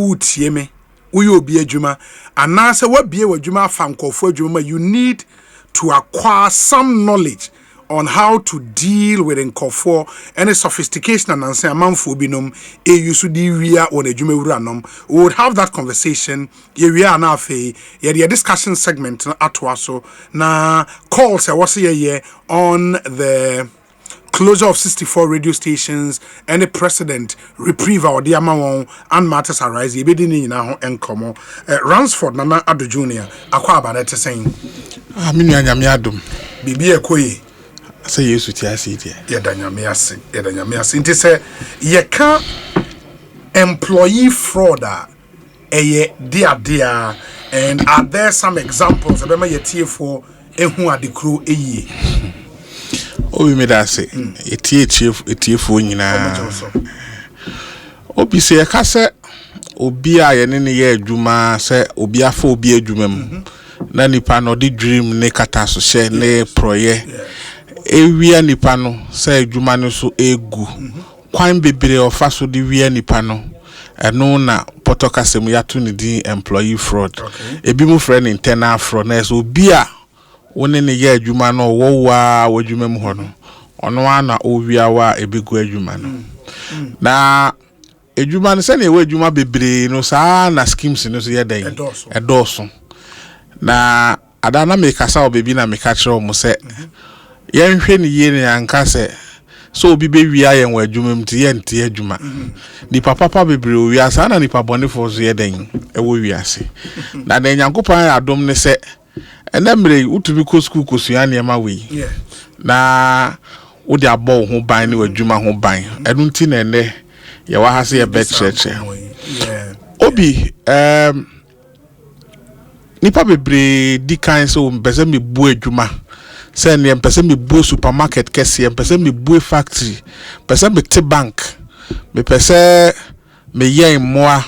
utie me uyo bi adwuma anase wabie wadwuma fa nkofo adwuma you need to acquire some knowledge on how to deal with nkofo any sophistication and answer amanfo binom e use di wia on adwuma wuranom. We would have that conversation ye wia na afi ye discussion segment atwaso na calls e wose ye on the closure of 64 radio stations and the precedent reprieve or the amount and matters arise. You be in now and come Ransford Nana Addo Junior. Aqua Banetta saying, I mean, Yamiadum. Bibi a quay. Say you to Tiasi, Yadanyamiasi, Yadanyamiasi. It say, ye can't employee frauder, a dear, and are there some examples of them ye tear for and who are the crew a ye? Oh, we made us say, a tear for nyina. Obi say a cassa, Obia and any year, Juma, say, Obia for Obia Jumem. Nani pano di dream ne kataso she ne proye. Ewia nipano, say Jumano so egu. Kwan bebre or faso di wia nipano. Eno na potoka semu yatu ni di employee fraud. Ebi mu friend internal fraud. Nes Obia. One ne ye adwuma no wo wa wadwuma mu ho no ono ana owia wa ebegu adwuma no na adwuma no se na we adwuma bebre no saa na schemes no so ye dan edoso na adana me kasa obebi na me ka kire mo se ye nhwe ne ye ne anka se so obi be wia ye wa adwuma mti ye nti adwuma ni papa bebre owia saa na ni pabone fo so ye dan e wo wiase na na nyankopan adom ne se enemre utumi ko school ko suya niam we na wo de abo ho ban ne wadwuma ho ban enu nti na ene ye wa ha se ye bet church obi nipa bebre di kan so mpese me bu adwuma se ne mpese me bu supermarket kese mpese me bu factory mpese me te bank me pese me ye moa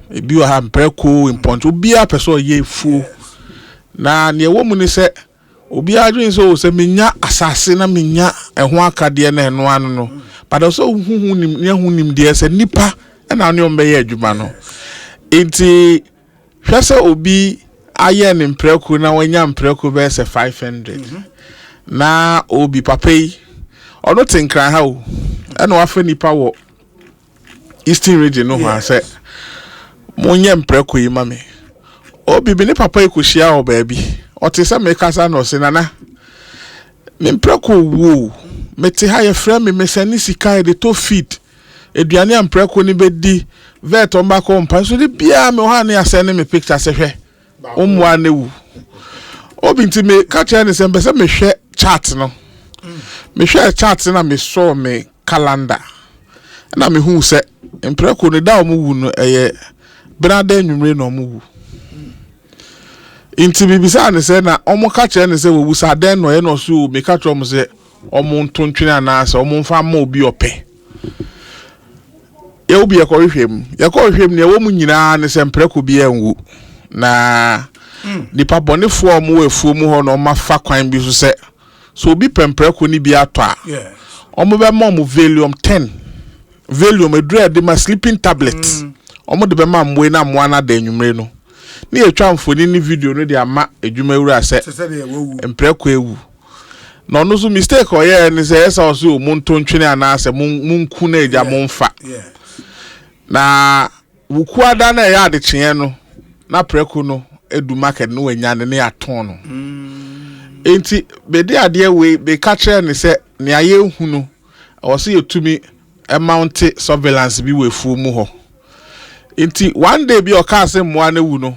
ebi wa ha mpreko impont obi a pese o ye fu na ne wo mu ni se obi adwen so se menya asase na menya eho akade na eno anu no pada so huhu nim ne hunim de se nipa na ne ombe ye adwuma no enti hwese obi aye ne mpreko na wanya mpreko be se 500 na obi papai ono tinkran ha o na wafa nipa wo Eastern region no ha se monye mpreko yi mame obi bi ne papa ikohia o baabi o te se me kasa no se nana me mpreko wo mete ha ye frɛ me mesani sika de to feed eduane ampreko ni bedi vet on ba ko mpa so de bia me ha ne asene me picture se hwɛ omwa na wu obi nti me ka kya ne se mbese me hwɛ chart no me hwɛ chart na me so me calendar na me hu se mpreko ne da o mu wu no eye brada nwumre no mu wu inti bibisa ne se na omo ka kire ne se wo wusa den no ye no so me ka kire omo se omo ntontwene na se omo mfa ma obi ope ye obi ye ko hwem ne wo mu nyina ne se mpreko bi enwu na nipa bonefo omo wefuo mu ho no ma fa kwan bi so se so obi pempreko ni bi ato a omo be ma omo volume 10 volume edre de ma sleeping tablet omo de be ma mwe na mwa na da nwumre no ni etwa mfoni ni video no de ama edwuma wura se mpreko ewu no no so mistake o ye ni se esa o so mu ntontwene ana se munku na eja munfa na wuku ada na ya de kyen no na preko no edu market no wanya ne aton no enti be de ade we be ka kire ni se ne aye hu no o se yetumi amount surveillance bi wefu mu ho enti one day bi o ka se mo na wu no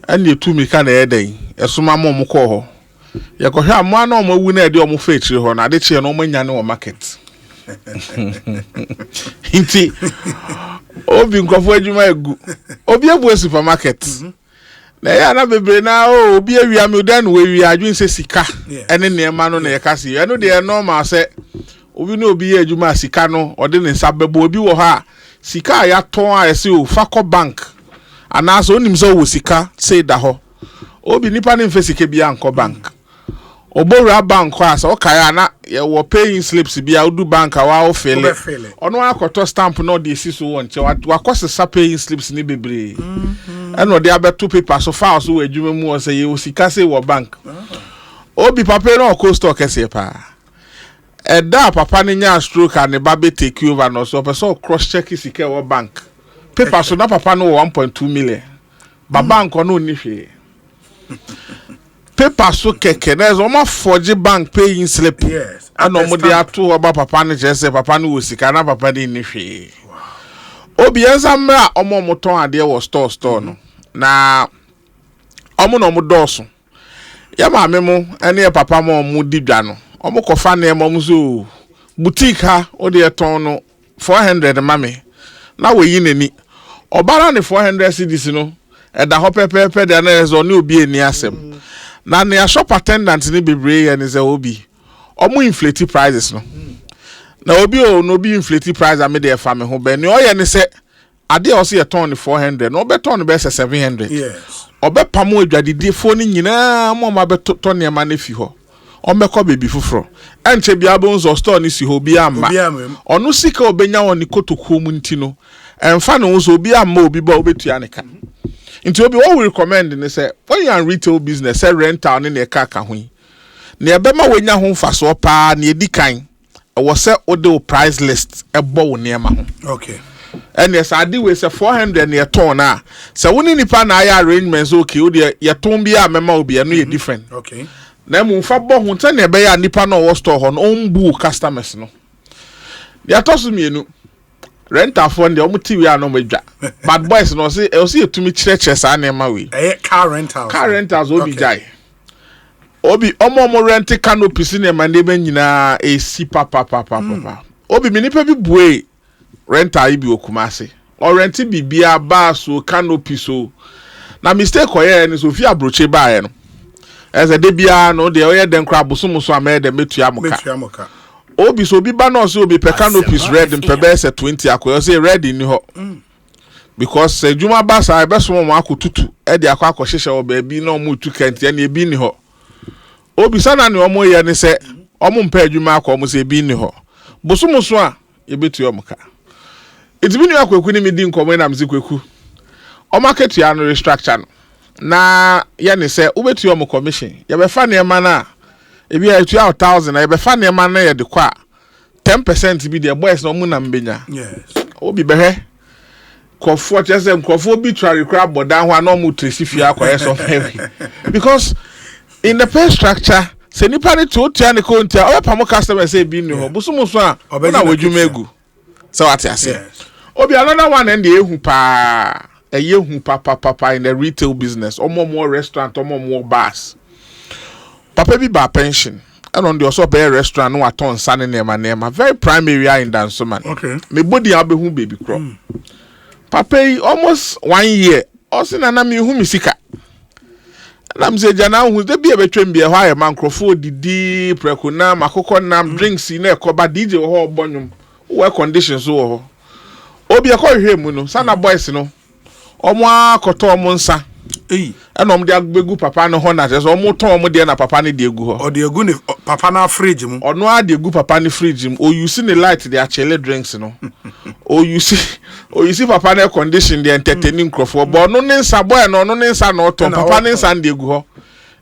ene etumi ka na eden esoma mo ko ho ye ko hwa mo na o wu na ede o mo fa chire ho na de chie no mo nya ne o market enti obi nkofo adwuma egu obi ebu supermarket na ya na bebre na obi awia me dan we wi adwun se sika ene ne ma no na ye ka se eno de normal se obi no obi ye adwuma sika no ode ne sabebo obi wo ha sika ya ton a ese o fako bank ana so onim so wo sika say da ho obi nipa ne mfe sika bia anko bank Obora bank kwasa okaya na ye wo paying slips bia udu bank wa wo fele ono akoto stamp no de esi so wonche wakose paying slips ni bebre eno de abeto paper so file so adwuma mu o say ye osika say wo bank obi papa no ko stock ese pa eda papa ni nya stroke and ba be take over no so person cross check sika wo bank paper so na papa no 1.2 million ba bank no ni hwe paper so keke there's almost forge bank paying slip. Yes. And no more ato about papa ne say papa no osika na papa dey ni hwe. Obi ensambra omo moton ade wo store no. Na omo no mo doso. Ya ma me mo ene papa mo mo didwa no. Omo kofa na mo so boutique ha o de ton no 400 mame. Na we yi nani. Obara ne 400 cedis no. E da ho pepepe de na ezo ne obi eni asem. Na ne shop attendant ni bebre and is obi omo inflate prices no na obi o no be inflate price am dey fa me ho be ne oye ne se ade o se ye ton 400 no be ton be 700 yes obe pamo adwadide fo ni nyina mo ma be ton ne ma na fi ho o mekọ baby fufuro enche bia bo nzo store ni si ho bi amma onu sika obenya woni kotokuo mu ntino emfa no nzo obi amma obi ba obetua ne ka nti obi what we recommend ne say when you are retail business say rental ne ka ka ho ne ebema wenya ho mfaso pa ne edikan wo say ode price list ebo wo ne ma ho okay and yes ade we say 400 ne ton na say woni nipa na ya arrangements okay wo de ye ton bia mema obi no ye different okay na mu fa bo ho tane ebe ya nipa na wo store ho no ombu customers no ya tosu mienu rental for the omuti we are no medwa bad boys no say e see etumi kireche sa na ma we car rentals obi jai obi omo rent canopy si na ma ne ba nyina e si papa obi mi nipa bi bue rental ibi okumase o rent bibia ba so canopy so na mistake oye ni so fi abroche ba ye no eze de bia no de oye den kra bosom so ama de metu amoka obi so bi ba no so obi pe canopies red mpebe se 20 akoyo say red ni ho because se juma ba sa be so mo akotutu e de akọ hyehyɛ o ba bi na o mu tu kente na e bi ni ho obi sana ne o mo ye ne se o mo mpa adwuma akọ mo se bi ni ho bosom so a e betu amoka itibi ni akweku ni medi nkomo na mzi kweku o market ya no restructure no na ye ne se o betu amoka commission ye be fa ne ma na ebi ya 2000 na ebe fa ne ma na ye de kwa 10% bi de boys no mu na mbenya yes obi behe kofo chese kofo bi try crab bodan ho na mu tresifi akoye so heavy because in the pay structure se nipa ne to tia ne ko ntia o pa mo customer say bi ni ho busumu so a na wadwuma egu so what I say obi another one and ehu pa eyehu papa in the retail business omo restaurant omo bars papa bi ba pension and on the also be restaurant no aton sane nema very prime area in Dansoman okay me body abehu baby crop papa almost 1 year osi na me hu misika na mze jana hu de bi ebetwem bi e hwa ye mankrofo didi preko na makoko na drinks na ekoba DJ ho obonyum we conditions wo ho obi ekọ hwe mu no sana boys no omo akoto omo nsa and om de agbegu papa no ho na so omo ton omo de na papa ne de egu ho o de egu ne papa na fridge mu ono a de egu papa ne fridge mu o use ne light de achele drinks no o use papa na condition de entertaining crofo but no ne nsa boy no ne nsa no ton papa ne nsa de egu ho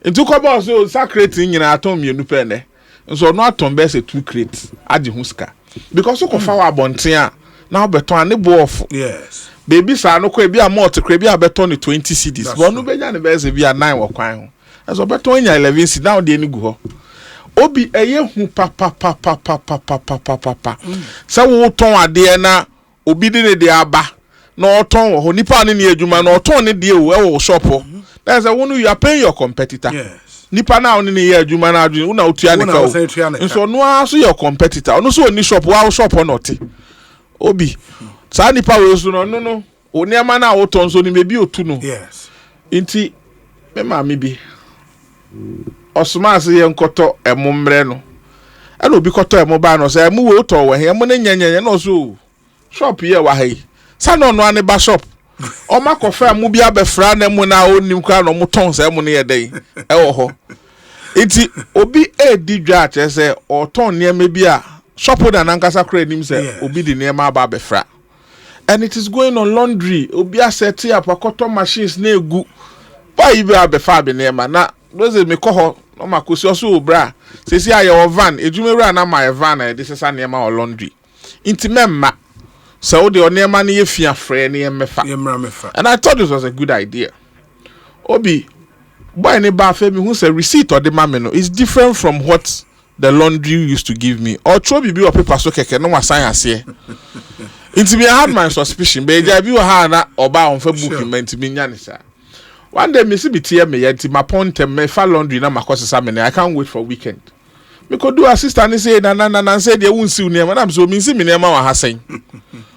ntu ko ba so sacrate nyina aton mienu pe ne nso no aton be se 2 crates ade hu ska because so ko fa wa bonten a na obeton ane bo off yes baby sa no ko bi a malt kra bi a beton 20 cedis but no benya ne be se bi a 9 wo kwan ho eso beton nya 11 cedis now de ni gu ho obi eye hu papa sa wo ton ade na obi de ne de aba na oton wo ho nipa ne ne adwuma na oton ne de wo shop ho that's why you are paying your competitor yes nipa na oni ne ye adwuma na adwuma una otua ne ka o so no aso your competitor ono so oni shop wa shop no te obi sa nipa we so no oni ama na oton so ni mebi otu no yes inti me ma me bi osuma se ye nkoto emomre no e no bi koto emo ba no se emu we oto we he emo ne nyanyan no so shop ye wa he sa no no ane ba shop o ma ko fa mu bi abefra na mu na onim kwa no mu ton se emu ne ye den e wo ho Iti obi di dwa che say oton niam bi a shop na nankasa kra nim say obi di niam aba befra. And it is going on laundry. Obi aseti up cotton machines na egu. Why you be abefa be niam na those me ko ho no makosi oso obra. Say see aye van ejumewura na my van e this is niam or laundry. Inti memma so the niam na ye fia frɛ na ye mefa. And I thought this was a good idea. Obi boy ne ba fe me who say receipt or the mame no is different from what the laundry used to give me. Or throw bibi or paper so keke no wasan ase. Inti me I had my suspicion be ja bi wo ha na oba on fa book inti me nya ne sa. One day me see be tie me yenti my point me fa laundry na makosesa me I can't wait for weekend. Me could do assistant say na say dey won siw ne na so me see me ne ma wa hasen.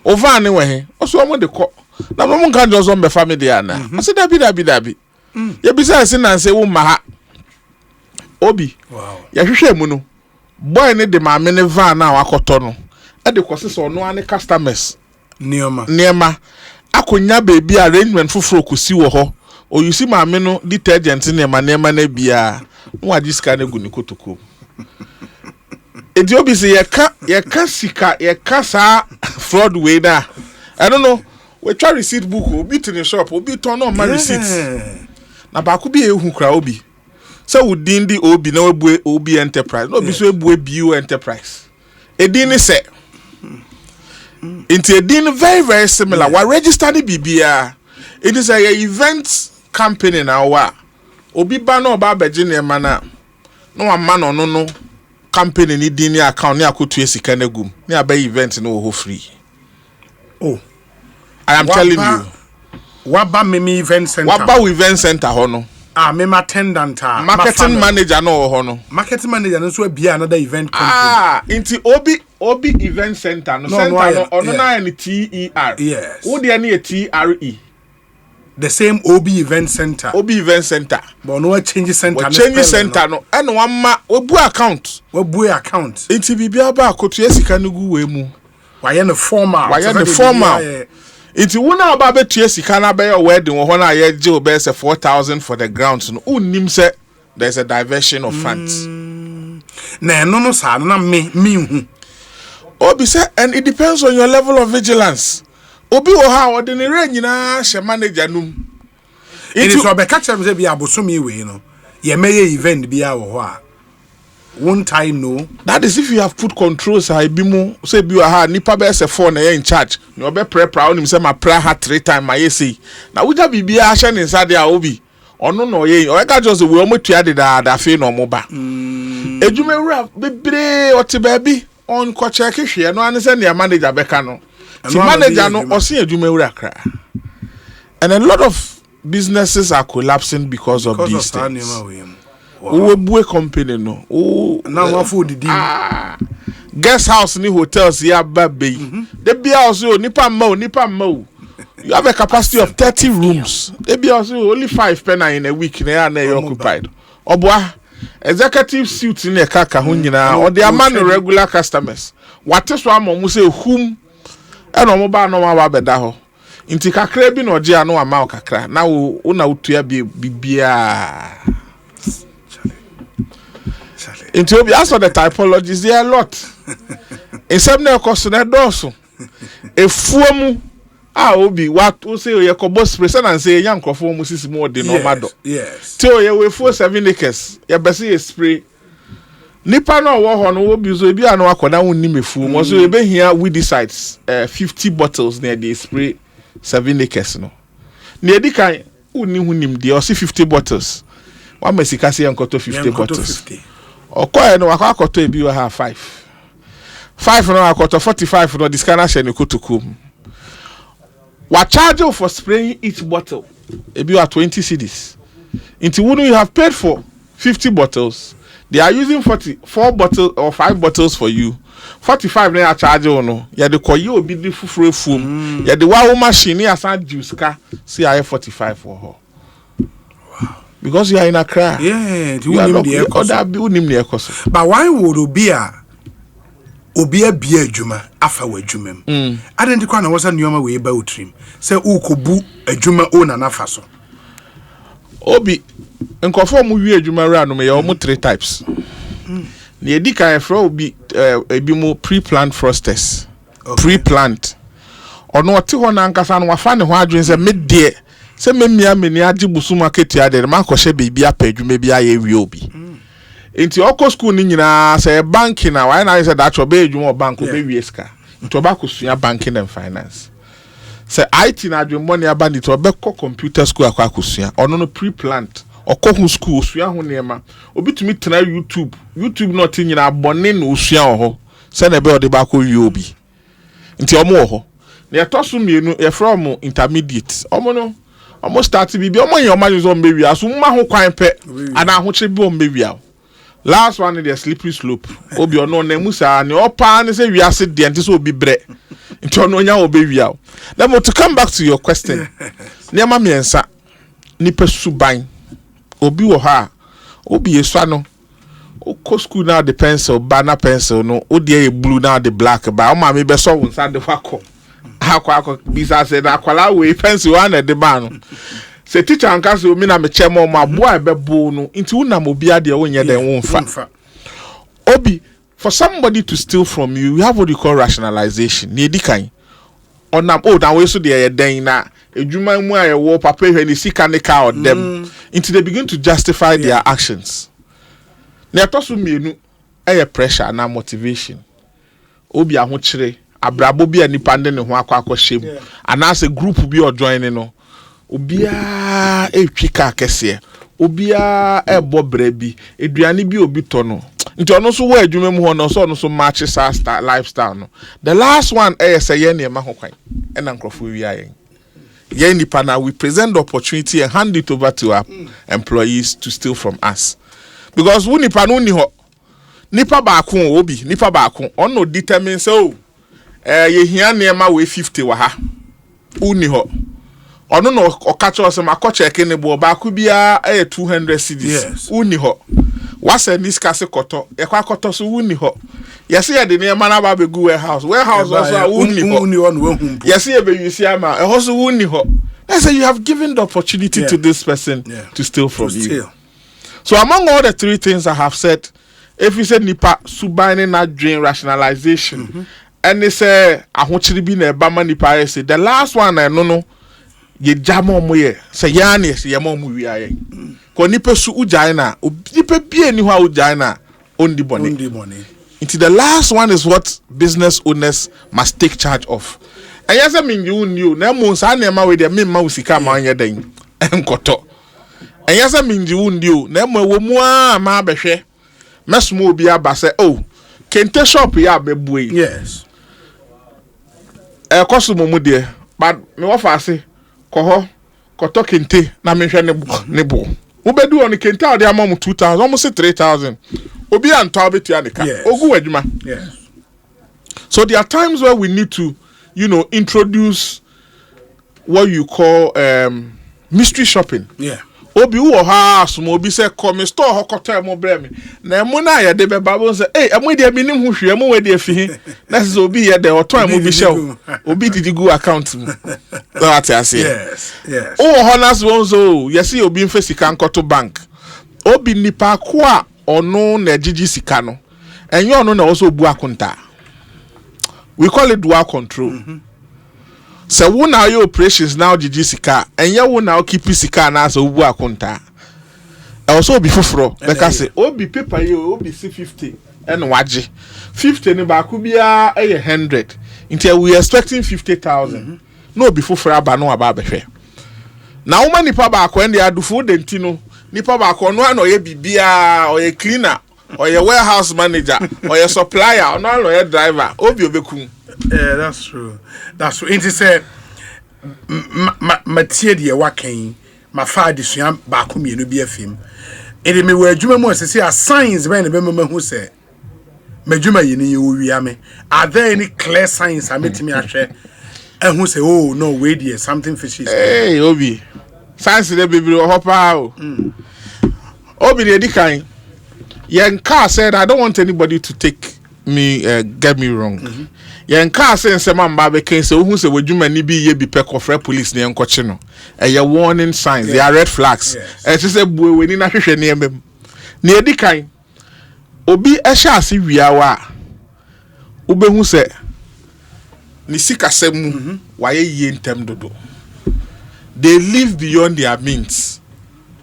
Over ne we he. Oso mo de ko. Na mo kan jo so be fa me dey na. I say dabi. Ya bisa sin na say wo ma ha. Obi. Wow. Ya hwehwe mu no. Boy ne de ma me ne van na wakoto no. E de kwose so no ane customers. Niema. Akonya baby arrangement fufuro kosi wo ho. O you see ma me no detergent niema na bia. No ajiska na gu ni kotoko. Edi obi say ye ka sika ye ka sa fraud way da. I don't know. We try receipt book obi to the shop obi turn on my receipts. Na ba ku bi ehu kra obi. So we din di obi na we obi enterprise. No bi so ebu bio enterprise. Edin say into edin very very similar. We register the BBA. It is a event company now wa. Obi ba na oba beje ne ma na. No man no company ni din ni account ni akotu esika na gum. Ni abay event no ho free. Oh. I am telling you. Waba meme event center. Waba event center hono. Meme attendant. Marketing manager no hono. Marketing manager no so be another event company. Inti obi event center no center no ono na any TER. Yes. Wo de na TRE. The same Obi event center. Obi event center. But no change center. No change center no. And one ma obu account. Inti bibia ba akotu esika nugu we mu. Why the formal? Inti wuna oba betu esika na be your wedding wo na ye je obe say 4,000 for the grounds no. Unim say there's a diversion of funds. Na no sa na me hu. Obi say and it depends on your level of vigilance. Obi wo ha ordinary nyina she manager num. It is obe catch am say bia bosomi we no. Ye meye event bia wo ho a. One time no. That is if you have put controls I be mo say bi ha nipa be say 4 na in charge. You obe prepare onim say my prayer ha 3 times my say. Na wuja bibia hye ne inside there obi. Ono no ye. O ka just we omotua de da fe no mo ba. Ejumewura bebre oti ba bi on ko check hwe no an say ne manager beka no. The manager no osin ejumewura kra. And a lot of businesses are collapsing because of these things. Wow. We company no. Oh, now food the guest house ni hotels ya baby. They be also nipa mo. You have a capacity of 30 rooms. They be also only 5 penna in a week na you occupied. Obwa executive suite in a kaka ho nyina or the man regular customers. What is one mo say whom and omo ba no ma beda ho. Inti kakra bi no je ano ama kakra. Na wo na utua bibia. In Ethiopia, as for the typologies, there are a lot. In some cost na doso. A fumu obi what we say you ko boss present and say yan crofo mu sisi more de no mado. Yes. Till you we 7 acres. You be say spray. Nipa no wo ho no wo bi so bi anu akoda wonni mefu. Mo so e be here with the sites 50 bottles near the spray 7 acres no. Near the kan wonni hunim de o 50 bottles. Wa mesika say yankoto 50 bottles. Okoye no akoto ebi wa ha 5 no akoto 45 no this kind of share kutukum. Wa charge you for spraying each bottle ebi wa 20 cedis. Into when you have paid for 50 bottles, they are using 44 bottles or 5 bottles for you. 45 na charge you no. Ya de koyi obi di fufure fum. Ya de wa machine ya san juice ka see I 45 for her. Because you are in Accra. Yeah, you are not the but why would Obi a bia adwuma afa wa adwuma m. Identical na wasa nyoma we ba utrim. Say ukobu adwuma o na nafa so. Obi nkofo mu wie adwuma ra no me ye omo 3 types. Na edika e fra obi ebi mu pre-planned frosters. Pre-planned. Ono ote ho na nkasa no wafa ne ho adwen se me de se memia meni age busuma ketua de ma kɔhye beebi apadwuma bi aye wie obi. Enti oko school ni nyina se banking na why na say that obe adwuma bank obe wie ska. Nti oba kosua banking and finance. Se IT na adwen money aba ni to obe computer school akwa kosua. Ono no pre-planned. Okɔ school osua ho nema. Obi tumi tena YouTube not nyina abone no osua ho. Se na be ode ba kɔ wie obi. Nti omo ho. Na etoso mienu e from intermediate. Omo no almost start bibi omo yen omo zo mbewi aso mma ho kwan pe ana ho che bi o mbewi a. Last one the slippery slope. Obi ono na musa ne opa ne se wiase de nti so obi bre. Nti ono nya obewi a. Now to come back to your question. Niam miensa nipa suban. Obi wo ha. Obi yeswa no. O school now the pencil, banner pencil no. O de blue now the black ba. O ma me be so wonsa de fakọ. Akwa bisa se na akwala we pencil one de ba no. Se teacher anka se omi na me chemo ma boa e be bo no. Nti una mo bia de wonye den wonfa. Obi, for somebody to steal from you, you have what you call rationalization. Ni edikan. Onam that way so de den na edwuma mu aye wo papa hwe ni sika ne ka or them. Until they begin to justify their actions. Na etoso mienu eye pressure na motivation. Obi ahokyere abrabo bi anipa nde ne ho akwa shem anase group bi o join no obia etwika kese obia ebo bra bi eduane bi obi to no nti ono so wa adwuma mu ho no so ono so match star lifestyle no. The last one say ye ne ma ho kwan e na nkrofo wi ayen ye nipa na we present the opportunity and hand it over to our employees to steal from us because we nipa no ni ho nipa ba ko obi nipa ba ko ono determine so ye hia nema we 50 wa ha uni ho ono no okacho ose makoche ke ne bo ba ku bia 200 cedis uni ho wase niska se koto e kwa koto so uni ho yesi ye de nema na ba be gu warehouse also uni ho yesi ye be yusi ama e ho so uni ho. I say you have given the opportunity to this person to steal from you. So among all the 3 things I have said, if you said nipa subine na drain rationalization and they say ahochiri bi na eba ma nipa say the last one I no ye jamo mo ye say yani say ye mo mu wi aye ko nipa su ujai na nipa bie ni ho ujai na ondi boni into the last one is what business owners must take charge of. And yes I mean you knew na mo sa na ma we de me ma usika ma anya den enkoto. And yes I mean you knew na mo wo mu a ma behwe mesmo obi aba say oh kente shop ya bebue yes koso mo de but me wo fa ase ko to kente na me hwe ne bo wo bedu on kente ade amam 2000 almost 3000 obi anta obetu anika ogu adwuma. Yes. So there are times where we need to introduce what you call mystery shopping. Yeah. Obi wo ha asmo obi se come store hokotel mo bre me na emu na ye de be babo se emu de bi nim hu hwe emu we de fi na se obi ye de oton emu bi show obi didi go account mu that I say yes honest one so you see obi mfa sika nkoto bank obi nipa ko a ono na gigi sika no enye ono na also bu akunta we call it dual control. So wo na your operations now gigi sika enye wo na keep sika na so bu akunta also be foforo like say obi paper ye obi see 50 and waje 50 ni ba ku bia 100 until we expecting 50,000 no be foforo aba no aba behwe na wo mani pa ba ko ndi adufo denti no nipa ba ko no na ye bibia or ye cleaner or ye warehouse manager or ye supplier or no ye driver obi obeku. Yeah, that's true. It is a matie de wakan ma fa de sua ba ko mienu bi afim. Ede me wa adwuma mu asese a signs be na be mama hu se madwuma yini ye owia me. Are there any clear signs ametimi ahwe ehun say oh no wait there something fishy is hey obi signs de bibiri ohopa o obi de dikan yen car said I don't want anybody to take me get me wrong. yen ka say nsema mba be ken say ohun say wadwuma ni bi ye bi pe kofre police ne enkoche no eye warning signs they are red flags e say buwe weni na hwehwe ne emem ne edi kan obi ehya ase wiawa obehu say ni sikasem mu waye ye ntem dodo they live beyond their means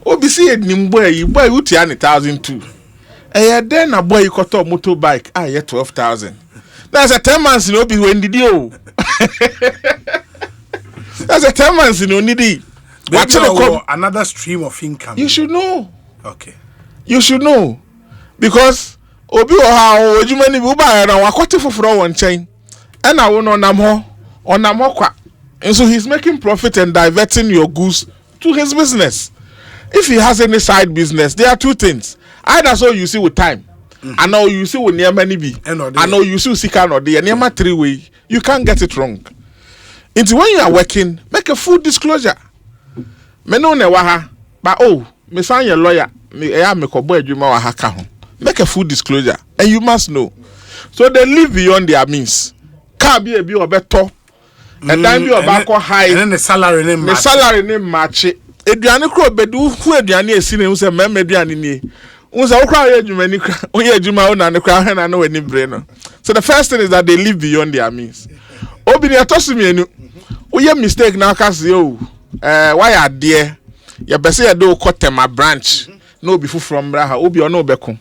obi see ednim boy utia ne 1,002 then a boy koto motorbike ye 12,000 that's a 10 months no be when did you that's a 10 months no need another stream of income you should know okay you should know because obi o ha ojuma ni bi ba na wakote foforo won chen and I won onam ho kwa and so he's making profit and diverting your goods to his business. If he has any side business, there are two things. Either so you see with time, I know you see with near many be, I know you see sika no dey near 3 way. You can't get it wrong. Into when you are working, make a full disclosure. Me no ne wa ha, but me sign your lawyer, me kobo adwuma wa ha ka ho. Make a full disclosure, and you must know. So they live beyond their means. Car be obeto, and time be obako high, and then the salary name match. Eduane kro bedu hu eduane esi ne se meme eduane ni unsa wo kra adwuma ni kra onye adwuma wo na ne kra na no wani bre no. So the first thing is that they live beyond their means. Obi ni atosimienu oye mistake na aka se o why are there ya bese ya do kotema branch no obi from bra ha obi ono obeko.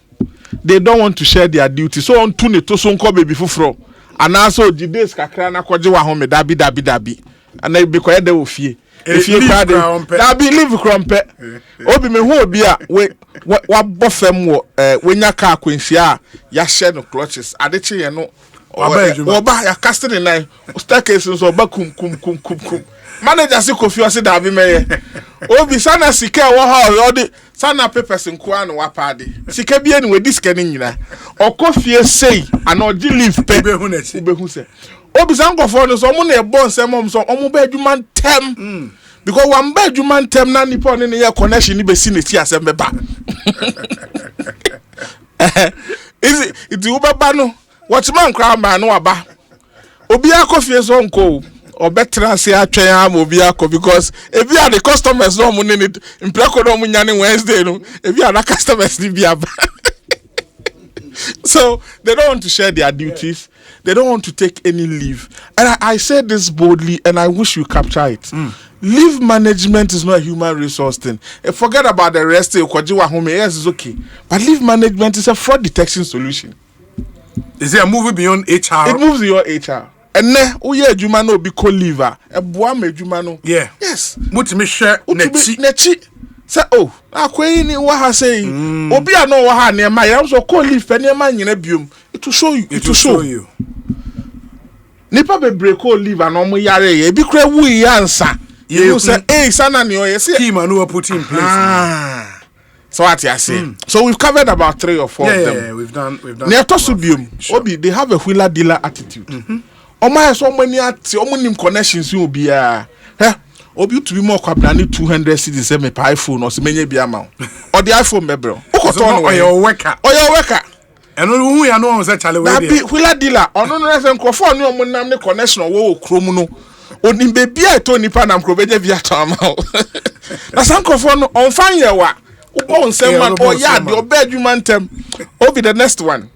They don't want to share their duty, so on to ne to so nko baby fufro anaso jides kakra na koje wa ho me dabi and they be koye de ofie if you card that be live crumpe obi me hu obi a we bofem wo wenya ka akwanhia ya share no clutches adeche ye no oba ya casting the nine staircase so oba kum manager si kofi o se da bi meye obi sana sika wo ha odi sana papers nko an wa pade sika bia ni we disk ni nyina okofie sei ana oji leave pe behu se obi san kofo no so mo na e bon sem so omo ba adwuma ntem because one ba adwuma ntem na nipo ne ye connection ni be si ne ti asem be ba is it u baba no what man kra man no aba obi akofie so nko or better say atwen am obi akọ because if you are the customers no money need impleko no munyane Wednesday no if you are the customers ni bia so they don't want to share their duties, they don't want to take any leave, and I say this boldly and I wish you capture it. Leave management is not a human resource thing. Forget about the rest. Yes, it's okay, but leave management is a fraud detection solution. Is it a movie beyond HR? It moves beyond HR. And ne oye adwuma no be co-liver eboa ma adwuma no yeah yes mutimi hwe nechi say akwai ni wa ha say obi a no wa ha ne ma ya so co-liver ne ma nyina biom it will show you nipa be break co-liver no mo yare ye bi kra wu yansa you say sana ne o ye say team anu we put in place so what you say so we've covered about 3 or 4 of them. Yeah, we've done ne to so biom obi they have a wheeler dealer attitude. Oma so many ati omunim connections you bia obi to be more kwabna ni 200 cedis me iPhone or se menye bia ma or the iPhone mebro ukoto no your worker eno hu ya no say chale we na bi wheeler dealer ono no se nkrofo ni omunam ni connection wo krom no onim be bia to nipa na mkrobeje bia to ama na san nkrofo no on fan ye wa ubo nsem man o ya de obadwuma ntem obi the next one.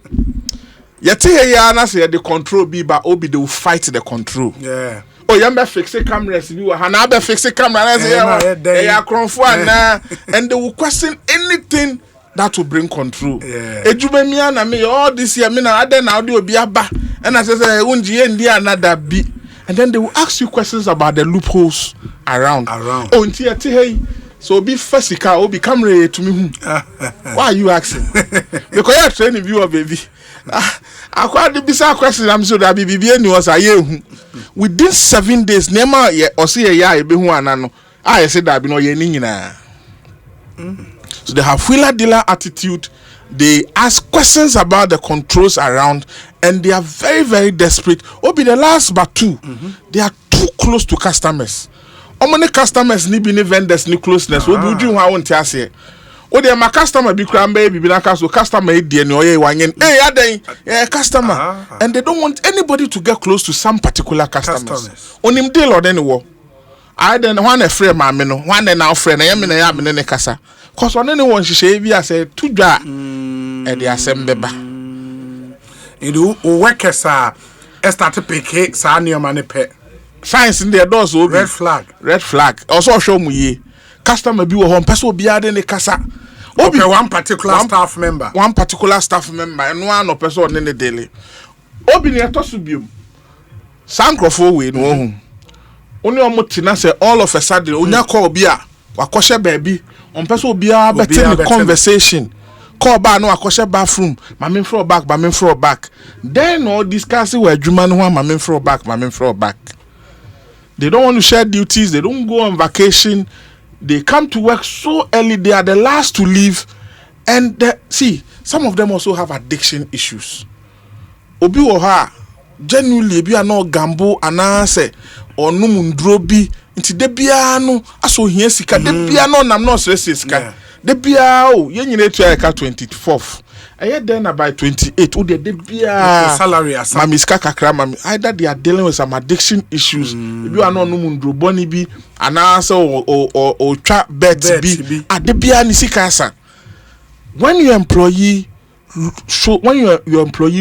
Yet here na say the control be but obi they will fight the control. Yeah. Oh, you be fix the cameras be wa na be fix the camera na say ya kronfo na and they will question anything that will bring control. Yeah. Ejuma mi na me all this year me na ade na audio obi aba and I say unji ndi another be and then they will ask you questions about the loopholes around. Oh, unti hey. So be physical, obi camera to me. Why are you asking? Because you are training viewer baby. Akwa the bisa question am so that bibi eni was aye within 7 days nema ye osi ye ya ebe hu anano I say that be no ye ni nyina. So they have wheeler dealer attitude. They ask questions about the controls around and they are very, very desperate. Obi the last but two, they are too close to customers. How many customers ni be ni vendors ni closeness? Obi uju ha won ti ase. o de my customer be cram baby be na so customer e die ne oye wanyen aden customer and they don't want anybody to get close to some particular customers onim deal or any wo I then one a friend ma me no one now friend na me na ya me ne kasa cause on any one hye bi ase to dwa e de asem beba you workers are start to pick sa neoma ne pe signs in their doors obi red flag also show mu ye customer bi wo ho pese obi ade ne kasa obi one particular staff member and one no person on the daily obi ne to so biom sankrofo we no hu oni omotina say all of a sudden onya call obi a wakoshe baabi on person obi a better the conversation call ba no akoshe bathroom mame fro back then all discuss we adwuma no ho mame fro back they don't want to share duties, they don't go on vacation. They come to work so early, they are the last to leave. And see, some of them also have addiction issues. Obi oha, genuinely, be no gambo anase or no mundrobi. Inti debia no aso hiensika debia no nam no sika. Debia o yen nyine to eka 24th. Aye then by 28 o debia salary as mami ska kakra mami either they are dealing with some addiction issues. If you are no mundrobo ni bi anase o twa bet bi adebia ni sika san. When your employee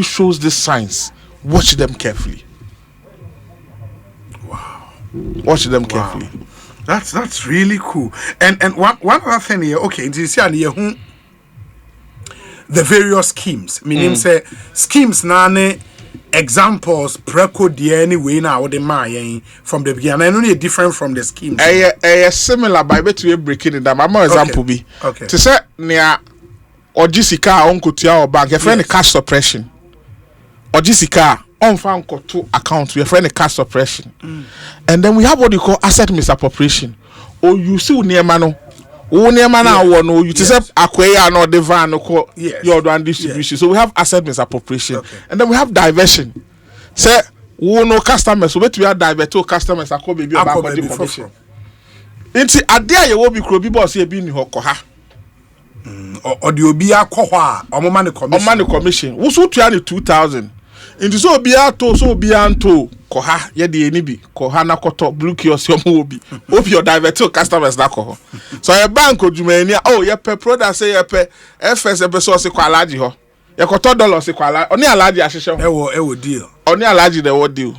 shows these signs, watch them carefully. Wow. Watch them carefully. That's really cool. And one other thing here, okay, you see the various schemes. Meaning say schemes nane examples preco the anyway now the my from the beginning. And only different from the schemes. Similar by bet we breaking it down. My example be okay. To say near Ojisika onkotua or bank, your friend cash suppression. Ojisika on found to account, your friend cash suppression. And then we have what you call asset misappropriation. Or you see near mano. Oh near mana one you to say acquire no the van or your one distribution. So we have asset misappropriation. And then we have diversion. Say no customers, so we have divert to customers are baby about body condition. Inti adia you will be crobi boss here being hokoha. Or the obia kohwa or money commission. Who so 2000 into so be to so be anto koha ye de eni bi koha na koto blue kiosk yomo obi your divert customers na koho so your bank odwumani oh ye pe product say ye pe FS be so se kwalaji ho ye koto dollar se kwala oni alaji ahihye ho ewo deal oni alaji de wo deal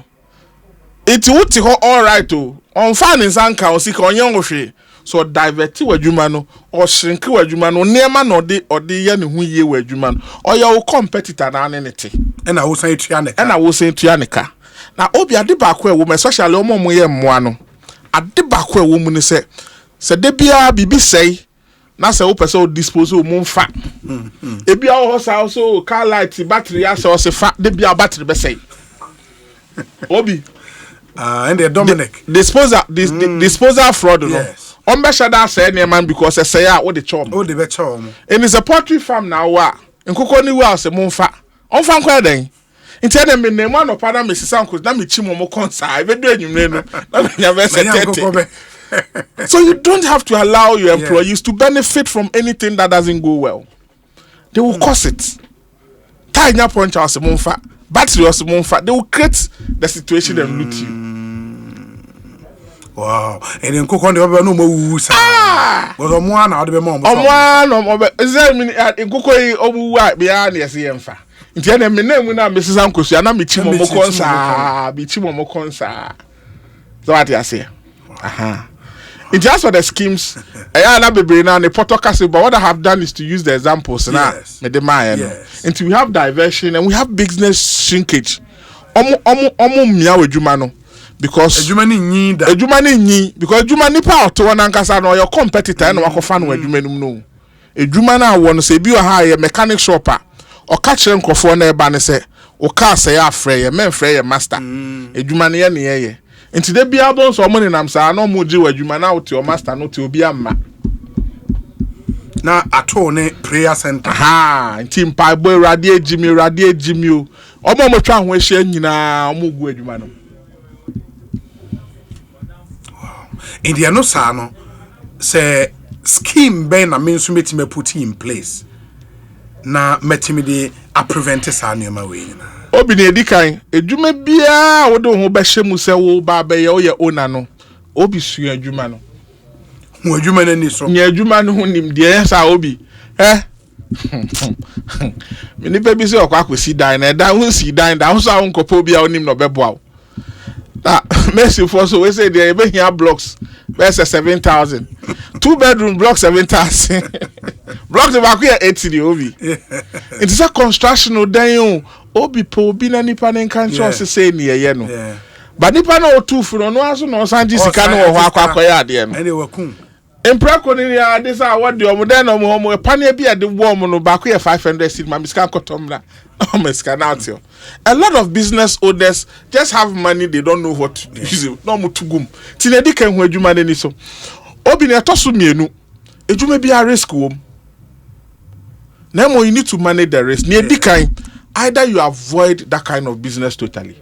it wuti ho all right o on fan nsanka o sika onye nhwe so divert wadwuma no or shrink wadwuma no neema no de ye ne hu ye wadwuma no or your competitor na anete na wo san tua neka na obi ade ba ko ewo especially omo ye mmoa no ade ba ko ewo mu ne se de bia bibi sei na se wo pese o dispose o mu mfa ebia wo sa so car light battery ase o se fa de bia battery be sei obi and the Dominic disposal fraud no on be shada say ne man because say ya wo de chom o de be chom and it's a poultry farm now wa nkoko ni wa se mu mfa on fa kwa den nti na me nemu anopa na me sisanko na me chimo mo konsa e be do anwumre no na me nya be se tete. So you don't have to allow your employees to benefit from anything that doesn't go well. They will cause it. Tanya punch house monfa, battery house monfa. They will create the situation and loot you. Wow. And then cook on the no more sa. But omo na be more. Omo is there mean in cook omu wa be ya na yesi emfa. Nti na me na mu na me sisan kosu na me chimo mo konsa, be chimo mo konsa. So what you say? Aha. It's just for the schemes. I na be now the podcast, but what I have done is to use the examples now. Until we have diversion and we have business shrinkage. Omo mia ejuma no because ejuma ni nyi because ejuma ni pa to one ankasa no your competitor na wakofa no ejuma num no. Ejuma na won say bi o ha ye mechanic shop a o ka kire nkofo na e ba ne se o ka say afre ye men frɛ ye master. Ejuma ne ye nti de bia bon so mo nenam sa na mo gi wadwuma na wo te o master no te obi amma na ato ne prayer center nti mpa boy rade ejimi o omo mo twa ho ahia nyina omo gu adwuma no. India no sa no se scheme ben na me nso metime put in place na metime de a prevent sa nneoma we nyina obi na edikan edwuma bia wo de ho be hyemu se wo ba be ye wo ye ona no obi sua adwuma no ho adwuma na ni so nya adwuma no ho nim de sa obi me ni pe bi se okwa akosi dan na da ho si dan da ho so awon kopo bia onim no beboa ah mercy for so we say there be here blocks verse 7,000 2-bedroom block 7,000 blocks about here 80 the obi it is a construction o dan obi po obi na nipa na kan so say ne ye no but nipa na o tu furo no aso no sanji sika no ho akwakoya ade no ene wakun emprako ni ya this a what the omo den no mo pane bi ade wo mo no ba ko 500 cedi ma miska kotomra a lot of business owners just have money, they don't know what to use it. No mo tugum. Tinedi kan ho adwuma ni so. Obi na toso mienu. Adwuma bi a risk wom. Na mo you need to manage the risk. Ni edikan either you avoid that kind of business totally.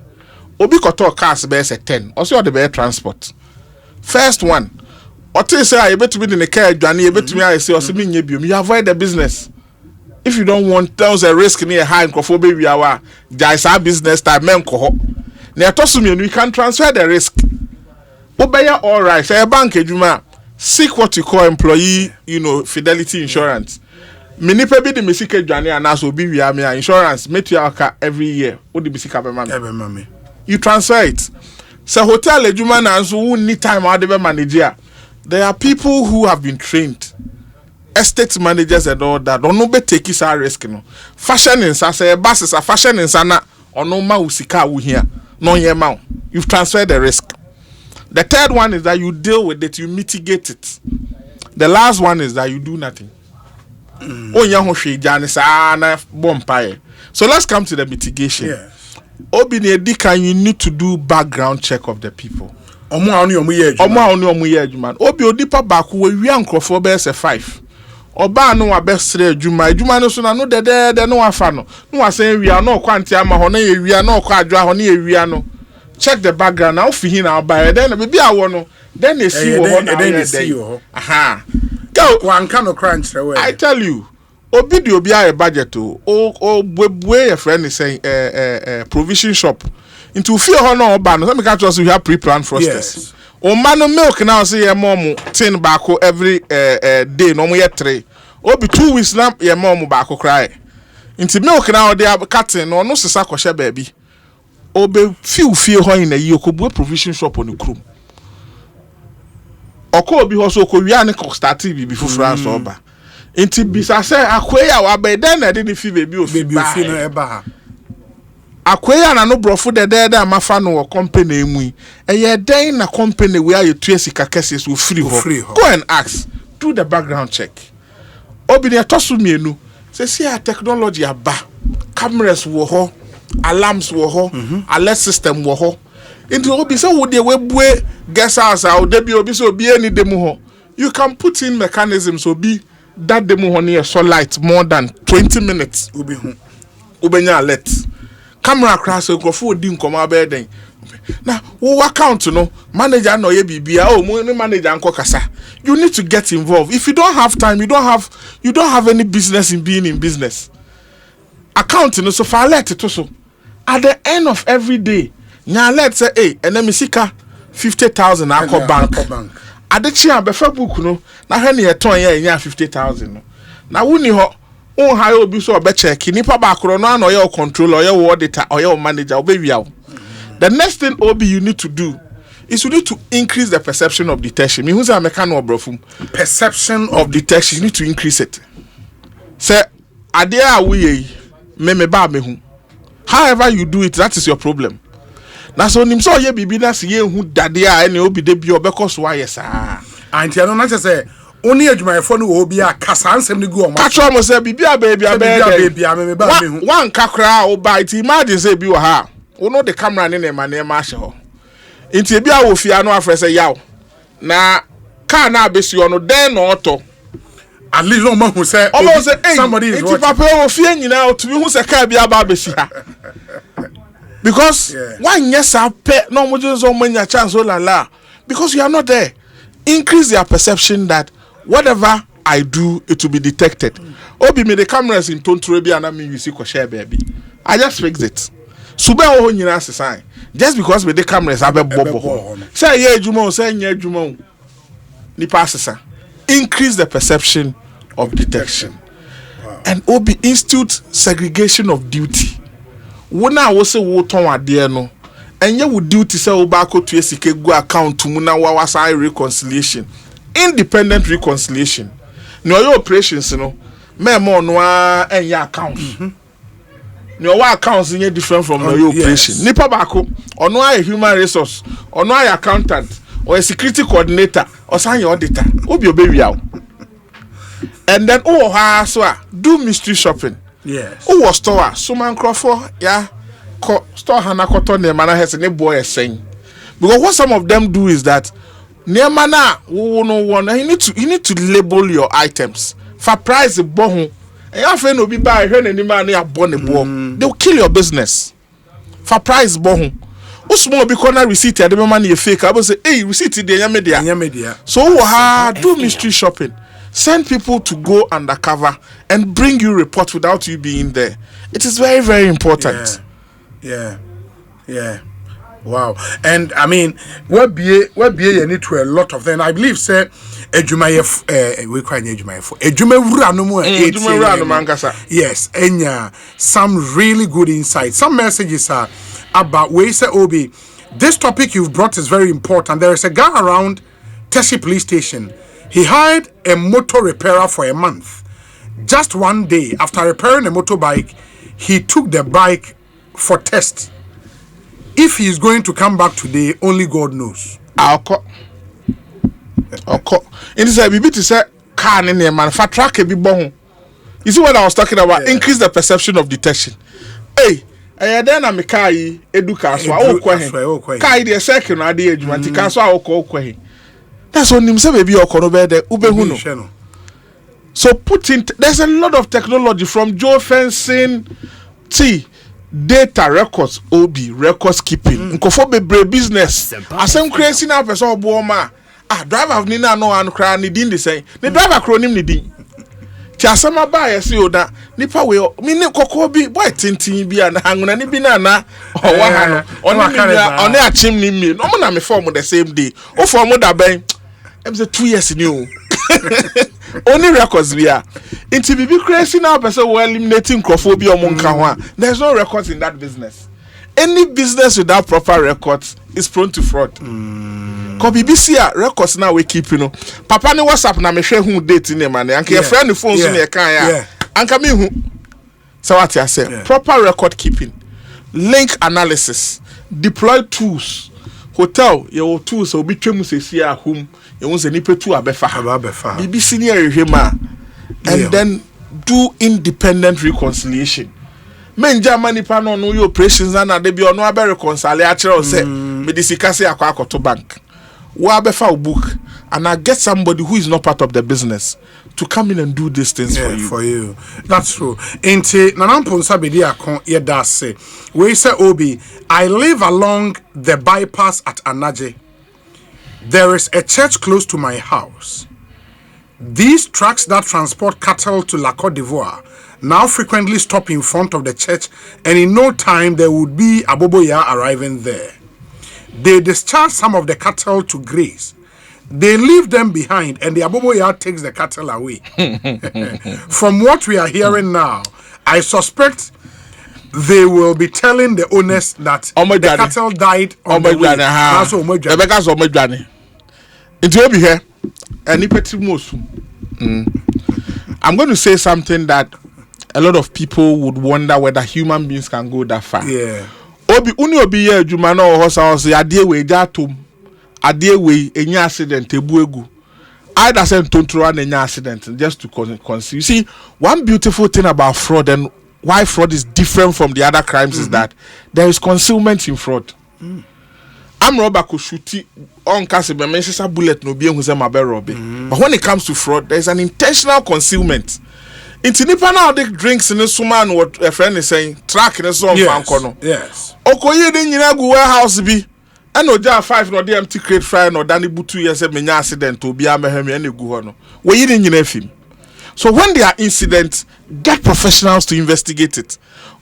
Obi koto cars be say 10. Also the be transport. First one. Ote say I betumi in the car adwane e betumi I say o se menye biom. You avoid the business. If you don't want, there's a risk near high in Kofobe, we are there's our business time, men coho. Near Tosumi, we can transfer the risk. Obey all right, say a bank, Juma, seek what you call employee, fidelity insurance. Many people the Missika Johnny and us will be we are insurance, make your car every year. What the Missika mammy? You transfer it. So, hotel, Juma, and so who need time out of a manager. There are people who have been trained. Estate managers and all that don't know be take this risk no fashion in say buses are fashion in sana or no ma usika we here no ye ma you've transferred the risk. The third one is that you deal with it, you mitigate it. The last one is that you do nothing. Oh ya ho hwe jane sa na bompaye. So let's come to the mitigation. Yes. Obi ne edika, you need to do background check of the people. Omo a oni omo ye adwuma obi odipa baako we wi ankrofo be se 5 oba no wa besre adwuma no so na no de no afa no wasen wi na okwanti ama ho na ye wi na okwa adwa ho na ye wi no check the background now fi hin na ba then na be awo no then they see wo ho na then aha go wan kan no crunch we I tell you obi di obi a budget o bwe your friend is saying provision shop into fear ho na oba no so me catch us we have pre-planned frosters. Yes. O man milk now say your mom tin baako every day no mo ye 3 obi 2 weeks na your mom baako cry into milk now they are cutting no sesa kwhye baabi obe fie ho ina yi okobue provision shop on krum oko obi ho so okowia ne ko start bi France oba into bisa say akwea wa be den na de ne fi baabi ofi no eba ha akwea na no brofo de amafa no company emu eye den na company we are tu esika cases we free ho go and ask, do the background check. Obi ne tosu mienu say see technology aba, cameras wo ho, alarms wo ho, alert system wo ho. Into obi say wo de we bue guest house a de bi obi say obi any demo ho, you can put in mechanisms obi that demo ho near sunlight more than 20 minutes obi ho obenya alert. Camera crash go di nkoma be den na wo account no manager no ye bibia o mo manager anko kasa. You need to get involved. If you don't have time, you don't have any business in being in business. Account no so far alert to so at the end of every day nya alert say hey enemi sika 50,000 akọ bank adechi abefa book no na hwe ne yeton ye nya 50,000 no na woni ho on hire obi so obe check nipa baakro no na oye controller oye auditor oye manager obe wia. The next thing obi you need to do is you need to increase the perception of detection. Me who say American obrofum perception of detection, you need to increase it. Say ade a we me ba me hu. However you do it, that is your problem. Na so nim so ye bibi na se ye hu dade a ene obi de bi obekọ so aye saa. Anti no na say oni adwumayefo no obi a kasa ansem ne gu o ma. Catch mo say bibi a baby me ba me hu. One kakra o ba it imagine say bi wo ha. We know the camera ne ma na ma hye ho. Inti bi a wo fia no afre say yaw. Na car na abesi ono den no auto. At least no man who say somebody is watching. Papa wo fia nyina o to bi hu say car bi aba abesi ha. Because one yes pe no mo je so manya chance o la because you are not there. Increase their perception that whatever I do, it will be detected. Obi me the cameras in Tonturebi and I mean you see share baby. I just fix it. Sube o nyina sesan. Just because me the cameras have a bobo. Say yeah juma, say yeah juma. Ni pasesa. Increase the perception of detection. Wow. And Obi institute segregation of duty. Wona wo se wo ton ade no. Enye wo duty say wo ba ko to esike go account mu na wa wasa reconciliation. Independent reconciliation. No your operations no. Me mo no enye account. Your accounts is different from your operation. Nipa bako, ono a human resource, ono a accountant, or a security coordinator, or sign your auditor. Obi obewi out. And then do mystery shopping. Yes. Was store so man Crawford, yeah, store hana cotton ne mana has any boy saying. Because what some of them do is that near mana no one you need to label your items. For price the bon. They'll kill your business. For price bon. Usmo be corner receipt at the moment you fake. I will say, hey, receipt the media. So do mystery shopping. Send people to go undercover and bring you report without you being there. It is very, very important. Yeah. Wow. And I mean, we be you need to a lot of them. I believe say Ejumayef we cry Ejumayef. Ejumewura no more. Yes, and some really good insights. Some messages are about where say Obi. This topic you've brought is very important. There is a guy around Teshi police station. He hired a motor repairer for a month. Just one day after repairing a motorbike, he took the bike for test. If he is going to come back today, only God knows. I'll call. It is a bit to say, car in there, man. For track be bon. You see what I was talking about? Yeah. Increase the perception of detection. Hey, then I'm a car, educa, so I will quay. Car, the second idea, you want to cancel our call quay. That's what him say, maybe your corner there, Ubehuno. So there's a lot of technology from geofencing, data records, records keeping. Nkofo bebre business. Asem crazy na person obuoma. Driver ni na no an kra ni din the same. The driver cronim ni din. Ti asema ba yesi oda nipa we mi ne kokko bi boy tintin bi an hanguna ni bi na na owa ha no. Oni achim ni mi. No mo na me form the same day. O form da ben. Em say 2 years ni o. Only records we are. Into be crazy now, person will eliminating crofobia or monkawa. There's no records in that business. Any business without proper records is prone to fraud. Cause BBC records now we keep, you know. Papa ni WhatsApp na me share who date in the man. Anke your friend the phones in your car. Anka me who. So what I say? Proper record keeping, link analysis, deploy tools. Hotel, your tools will be tremuses here home. You want to nipe to abefa. BBC near hima. And then do independent reconciliation. Men Germany pan on your operations and they be on no reconciliation or say medisikasi akwa to bank. Wa befa book and I get somebody who is not part of the business to come in and do these things for you. That's true. Inte nanamponsa bedi akon ye da say. We say Obi, I live along the bypass at Anaje. There is a church close to my house. These trucks that transport cattle to La Côte d'Ivoire now frequently stop in front of the church, and in no time there would be Aboboya arriving there. They discharge some of the cattle to graze. They leave them behind, and the Aboboya takes the cattle away. From what we are hearing now, I suspect they will be telling the owners that the cattle died on the way. That's it will be here. I'm going to say something that a lot of people would wonder whether human beings can go that far. Yeah. Obi ye jumano house adie we jatum adie we enya accident ebuegu. I da send tontro an enya accident just to consider. You see, one beautiful thing about fraud and why fraud is different from the other crimes is that there is concealment in fraud. I'm robber could shoot on Cassie a bullet no be who's a robbing. But when it comes to fraud, there is an intentional concealment. In Tinipa now they drinks in a suman what a friend is saying, track in a song. Yes. Okoye de nyina go warehouse bi. and oja 5 no dey empty crate fry no dani butu ye say menya accident obi amehwe ene gu ho no we yi nyina fim. So when there are incidents, get professionals to investigate it.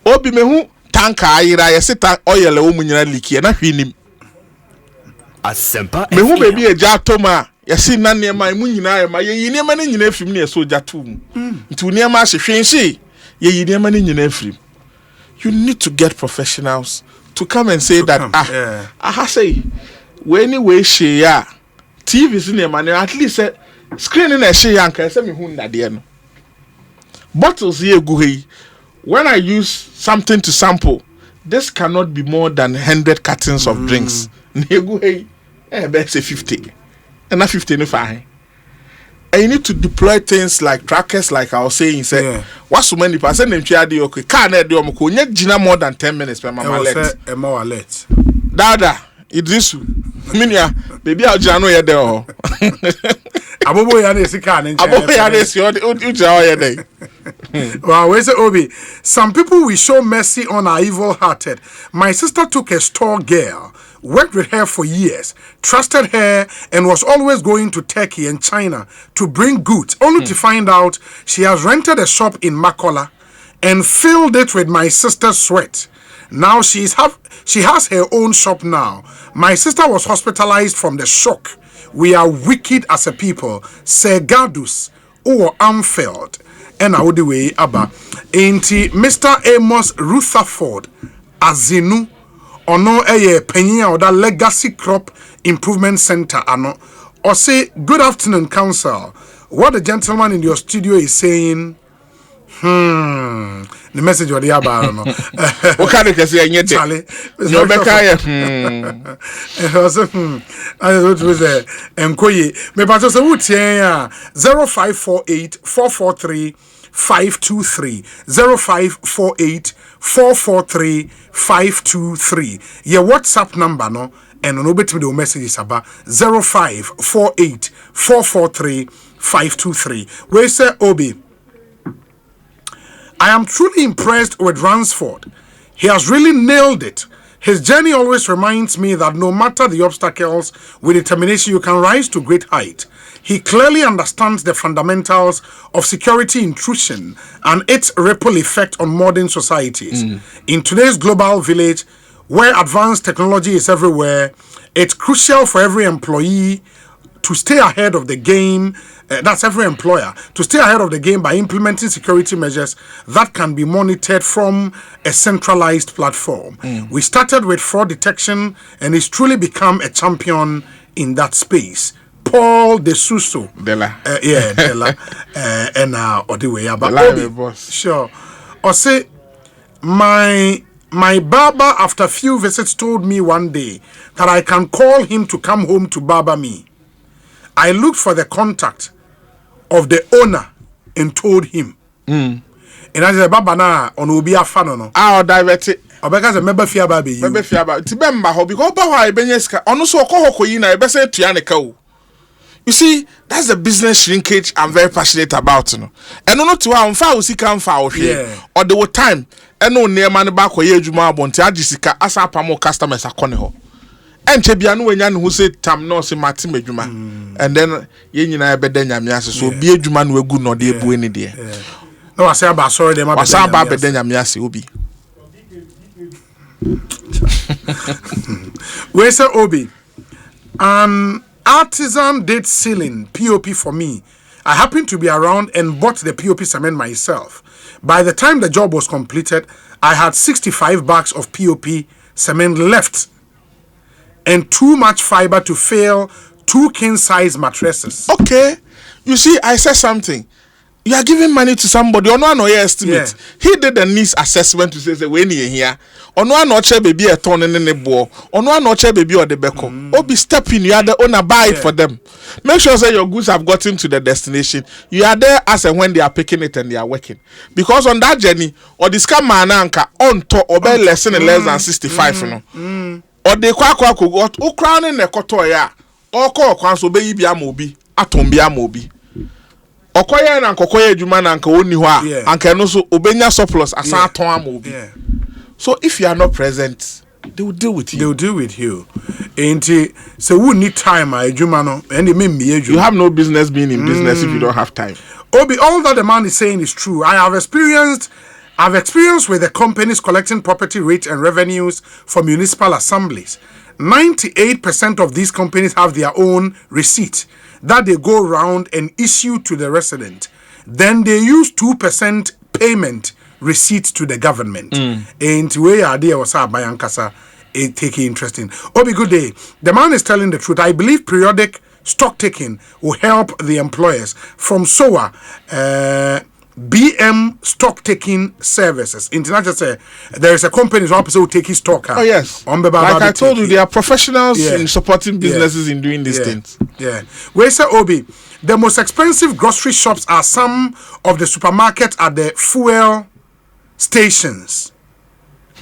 Obi mehu tanka ayira ye say tank oil e wo nyina leak ye na hwenim asempa mehu baby eja toma ye say na niema mu nyina ye ma ye yi niema ne nyina fim ne so ja tum nti niema hwehwenshi ye yi niema ne nyina fim. You need to get professionals to come and say that I say when anyway she ya TV is niema ne at least screen na she ya nka say me hu ndade no bottles here go hey. When I use something to sample, this cannot be more than 100 cartons of drinks. Nego hey, say 50, and not 50 no fine. And you need to deploy things like trackers, like I was saying. Say, what's so many percent in Chiadi? Okay, can't do nyek jina more than 10 minutes per mama let. A more alert. Dada, Idrisu, minya, baby, I'll jano ya deo. Abobo ya ne sika ne Abobo ya ne si uja ya dey. Wow, where's it, Obi? Some people will show mercy on are evil-hearted. My sister took a store girl, worked with her for years, trusted her, and was always going to Turkey and China to bring goods, only to find out she has rented a shop in Makola and filled it with my sister's sweat. Now she has her own shop now. My sister was hospitalized from the shock. We are wicked as a people. Sir Gardus or Amfeld. And how the way Abba. Ain't Mr. Amos Rutherford Azinu ono penny or that legacy crop improvement center ano. Or say, good afternoon, council. What the gentleman in your studio is saying. The message or the Abba. What kind of say any Charlie? No Becca. I was Enkoye. Me pato se wutie 0548 443 523 0548 443 523. Your WhatsApp number no and no bet me the messages about 0548 443 523. Where say Obi? I am truly impressed with Ransford. He has really nailed it. His journey always reminds me that no matter the obstacles, with determination you can rise to great height. He clearly understands the fundamentals of security intrusion and its ripple effect on modern societies. In today's global village, where advanced technology is everywhere, it's crucial for every employee to stay ahead of the game. That's every employer to stay ahead of the game by implementing security measures that can be monitored from a centralized platform. We started with fraud detection and he's truly become a champion in that space. Paul De Suso. Della. Della. And or the way about boss. Sure. Or say my barber after a few visits told me one day that I can call him to come home to barber me. I looked for the contact of the owner and told him. And I said, Baba na on will be a fan no. I'll divert it. Because member fear baby. Member fear baby. Tibemba ho because Bawa Benyeska. Ono so ko yina e be say tuaneka o. You see, that's the business shrinkage I'm very passionate about. You know. And no to am fa usika am fa ohwe. Or the time. Eno neema ne ba koye adwuma abonte agisika asa pamo customers akone ho. Enche bia no wanya no hu say tam no se mate madwuma. And then ye nyina e beda nyame ase so bi adwuma no egu no de ebu eni de. No wase aba sorry dem aba. Wase aba beda nyame ase obi. Where say Obi? An artisan did ceiling POP for me. I happened to be around and bought the POP cement myself. By the time the job was completed, I had 65 bags of POP cement left and too much fiber to fill 2 king-size mattresses. Okay. You see, I said something. You are giving money to somebody. Ono ano your estimate. He did the needs assessment to say when you here. Ono ano che baby a ton in the board. Ono ano che baby or the beko. Obi step in. You are the owner. Buy it for them. Make sure that your goods have gotten to the destination. You are there as and when they are picking it and they are working. Because on that journey, or the scam man anka on top or be less than 65. You know. Or they kwa got o crown in the kotoya. Or call kwanso be ibi amobi. Atombi amobi. Okoye na nkokoye adwuma na nka woni ho a anka no so obenya surplus asa aton ama obi. So if you are not present they will deal with you. They will deal with you. And so we need time, and they may me. You have no business being in business if you don't have time. Obi, all that the man is saying is true. I've experienced with the companies collecting property rates and revenues for municipal assemblies. 98% of these companies have their own receipt that they go around and issue to the resident. Then they use 2% payment receipt to the government. And where idea was by Ankasa, it taking interesting. Obi, good day. The man is telling the truth. I believe periodic stock taking will help the employers. From SOA, BM stock taking services. International say there is a company who take his stock. Oh yes. Like I told you, they are professionals in supporting businesses in doing these things. Yeah. Where say Obi, the most expensive grocery shops are some of the supermarkets at the fuel stations.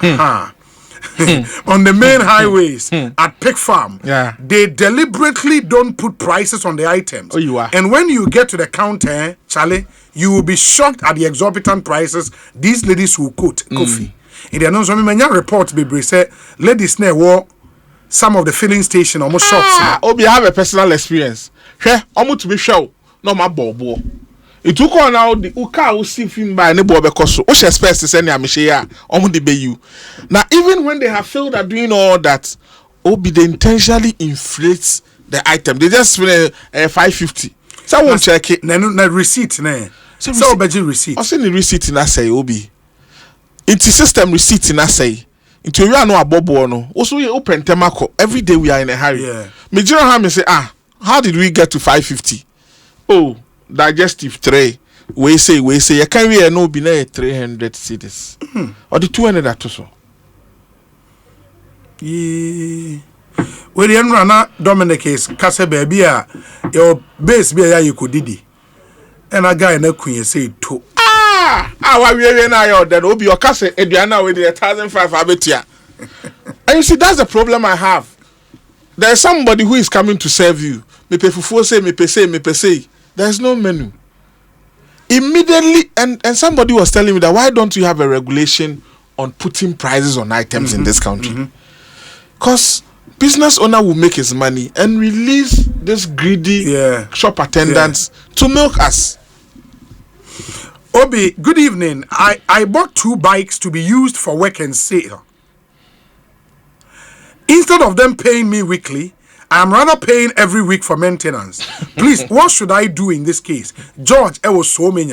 On the main highways at Pig Farm, they deliberately don't put prices on the items. Oh, you are. And when you get to the counter, Charlie, you will be shocked at the exorbitant prices these ladies will quote coffee. In the announcement, many reports be say ladies ne war some of the filling station almost shops. Obi have a personal experience. Almost to be show no my bobo. It took on now the uka who see film by nebo bekoso. Which expect to send ya almost the you. Now even when they have failed at doing all that, Obi they intentionally inflates the item. They just spend 550. So I won't check it. Na receipt ne. So budget receipt. I send the receipt in say Obi. Into system receipt in say. Into you are no abobo no. Also you open temako. Every day we are in a hurry. Yeah. Me Ham say how did we get to 550? Oh, digestive tray. We say you can we no be 300 cedis. Or the 200 at so. Yeah. Well, the Rana Dominic is Casa baby, your base be a you could didi. And a guy in a queen say two. Why we now then will be your casa Ediana with 1,500 abetia. And you see, that's the problem I have. There's somebody who is coming to serve you. Me pay for say, me pay say. There's no menu. Immediately, and somebody was telling me that why don't you have a regulation on putting prices on items in this country? Because business owner will make his money and release this greedy shop attendants to milk us. Obi, good evening. I bought 2 bikes to be used for work and sale. Instead of them paying me weekly, I'm rather paying every week for maintenance. Please, what should I do in this case? George, I was so many.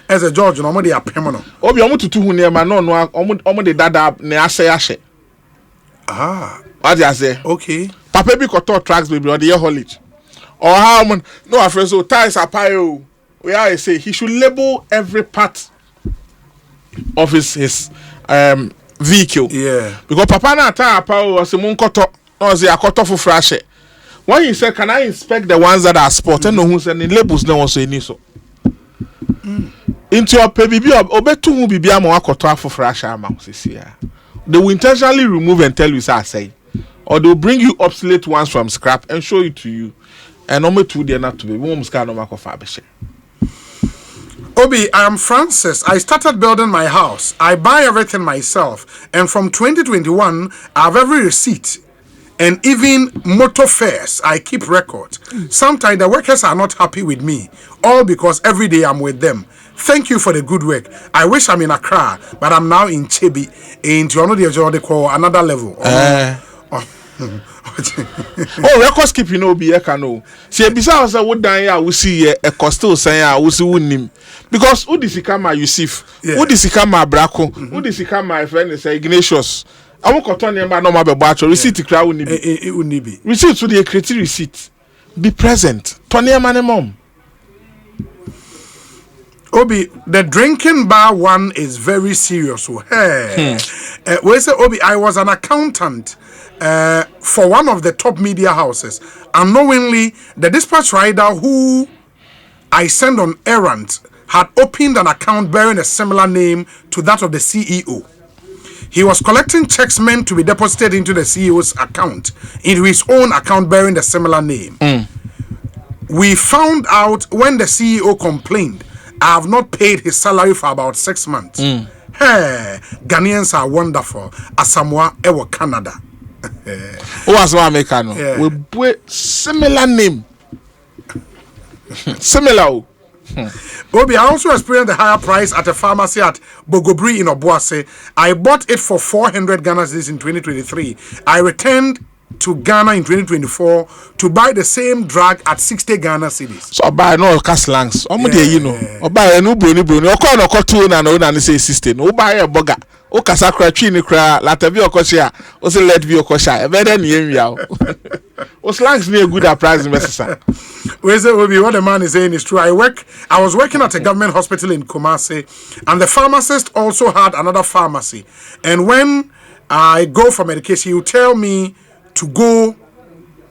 As a George, normally a permanent. Obi, I'm to 2 near my no, the dada ne ashe. What do you say? Okay. Papa be got tracks baby on the year haulage. Or how man no afraid so tires are pile. We are say he should label every part of his vehicle. Yeah. Because Papa na tire pile was a monkoto or say a koto for fresh. When he said, can I inspect the ones that are spot and no who's any labels no one say ni so. Into your baby obetu mu bibia mo akoto for fresh amount this year. They will intentionally remove and tell you say. Or they'll bring you obsolete ones from scrap and show it to you. And only 2 they're not to be. Obi, I am Francis. I started building my house. I buy everything myself. And from 2021, I have every receipt. And even motor fares, I keep record. Sometimes the workers are not happy with me. All because every day I'm with them. Thank you for the good work. I wish I'm in Accra, but I'm now in Chebi. And you know they call another level. Records keeping no be no. See, besides what down we see a coastal saying, we see him. Because who this come Yusuf? Who this come Braco? Who this come my friend is Ignatius? I won't cotton him by normal batch or receipt crowd wouldn't be. It wouldn't be. Receipt to the creative receipt. Be present. Tony man mom. Obi, the drinking bar one is very serious. Hey. We say Obi, I was an accountant for one of the top media houses. Unknowingly, the dispatch rider who I sent on errands had opened an account bearing a similar name to that of the CEO. He was collecting checks meant to be deposited into the CEO's account, into his own account bearing a similar name. We found out when the CEO complained, I have not paid his salary for about 6 months. Hey, Ghanaians are wonderful. Asamoah ewo Canada. Who was one American? We boy similar name. Similar. Obi, I also experienced the higher price at a pharmacy at Bogobri in Obuase. I bought it for 400 Ghana cedis in 2023. I returned to Ghana in 2024 to buy the same drug at 60 Ghana cedis. So buy no caslangs. You know. Buy no brony. O ko 2 na say 16. O buy a burger. O kasa kra twi ni kra latabi okoshia. O say let be okosha. E better ni enwia. O slangs ni a good price mesesa. Where's it, Obi? What the man is saying is true. I was working at a government hospital in Kumasi, and the pharmacist also had another pharmacy. And when I go for medication, you tell me to go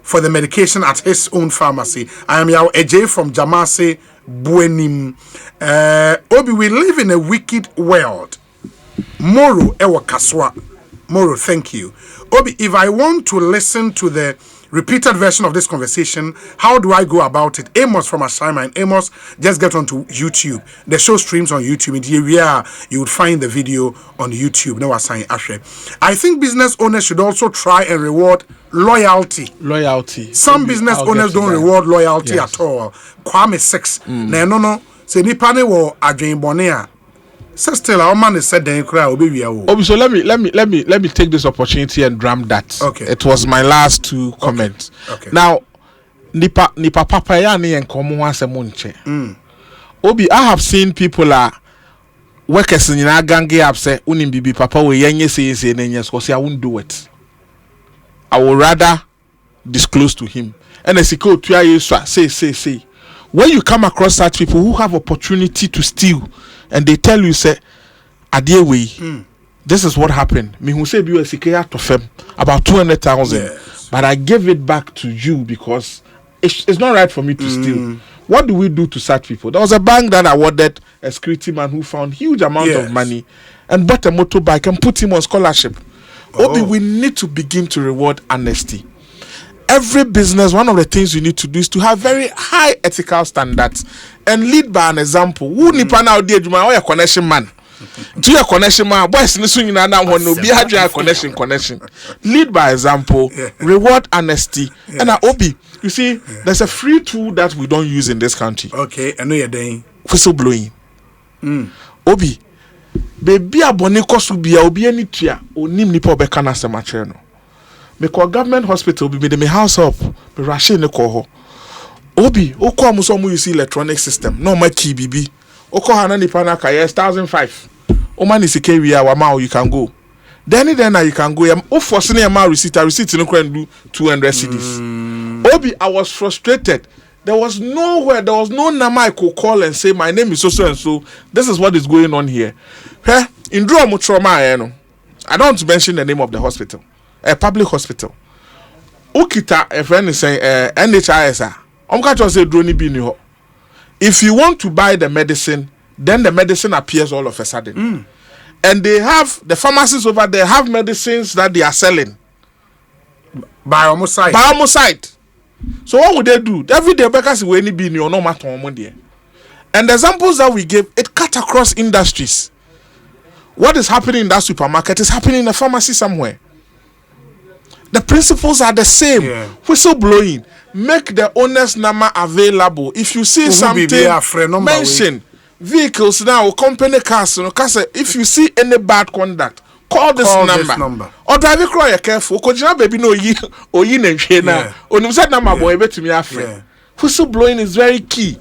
for the medication at his own pharmacy. I am Yao Eje from Jamase Buenim. Obi, we live in a wicked world. Moro Ewa Kaswa. Moro, thank you. Obi, if I want to listen to the repeated version of this conversation, how do I go about it? Amos from Ashima, and Amos, just get onto YouTube. The show streams on YouTube. In the area, you would find the video on YouTube. No, I think business owners should also try and reward loyalty. Some business owners don't reward loyalty at all. Kwame 6. No. Say nipane wo adwen bone. So still our man is said then cry obi so let me take this opportunity and drum that. Okay. It was my last 2 comments. Okay. Now nipa papa ya ne enkomo ho asemo nche. Obi, I have seen people are workers nyina gange up say unim bibi papa we yenye say na nyes cause I won't do it. I would rather disclose to him. And as he go to Yeswa say when you come across such people who have opportunity to steal and they tell you say adie way this is what happened, me who say be a secure to fem about 200,000, but I gave it back to you because it's not right for me to steal. What do we do to such people? There was a bank that awarded a security man who found huge amount of money and bought a motorbike and put him on scholarship. Obi, we need to begin to reward honesty. Every business, one of the things you need to do is to have very high ethical standards and lead by an example. Who nipa na odi adwuma o ya connection man. To your connection man, boys ni so nyina na won no be hadwa connection. Lead by example, reward honesty. And Obi, you see, there's a free tool that we don't use in this country. Okay, I know you're doing whistleblowing. Obi, baby abone koso bia obi ani tua onim nipa obeka na semachre no. Because government hospital be me house up, be rushing the call. Obi, oko muso mu use electronic system. No my key BB. Oko hana ni pana ka 1,005. O man is carry our ma you can go. Then you can go. O force na ma receipt no can do 200 cedis. Obi, I was frustrated. There was no number I could call and say my name is so and so. This is what is going on here. In draw mo trauma I don't want to mention the name of the hospital. A public hospital. Ukita a friend is saying NHIS. Say drone be new. If you want to buy the medicine, then the medicine appears all of a sudden. And they have the pharmacies over there have medicines that they are selling. By almost side. So what would they do? Every day because we any be new no matter there. And the examples that we gave, it cut across industries. What is happening in that supermarket is happening in a pharmacy somewhere. The principles are the same. Whistleblowing. Make the owner's number available. If you see something, mention vehicles now, company cars. If you see any bad conduct, call this number. Or drive it cry careful. Because baby no ye na. Only said number boy to me afraid. Whistleblowing is very key.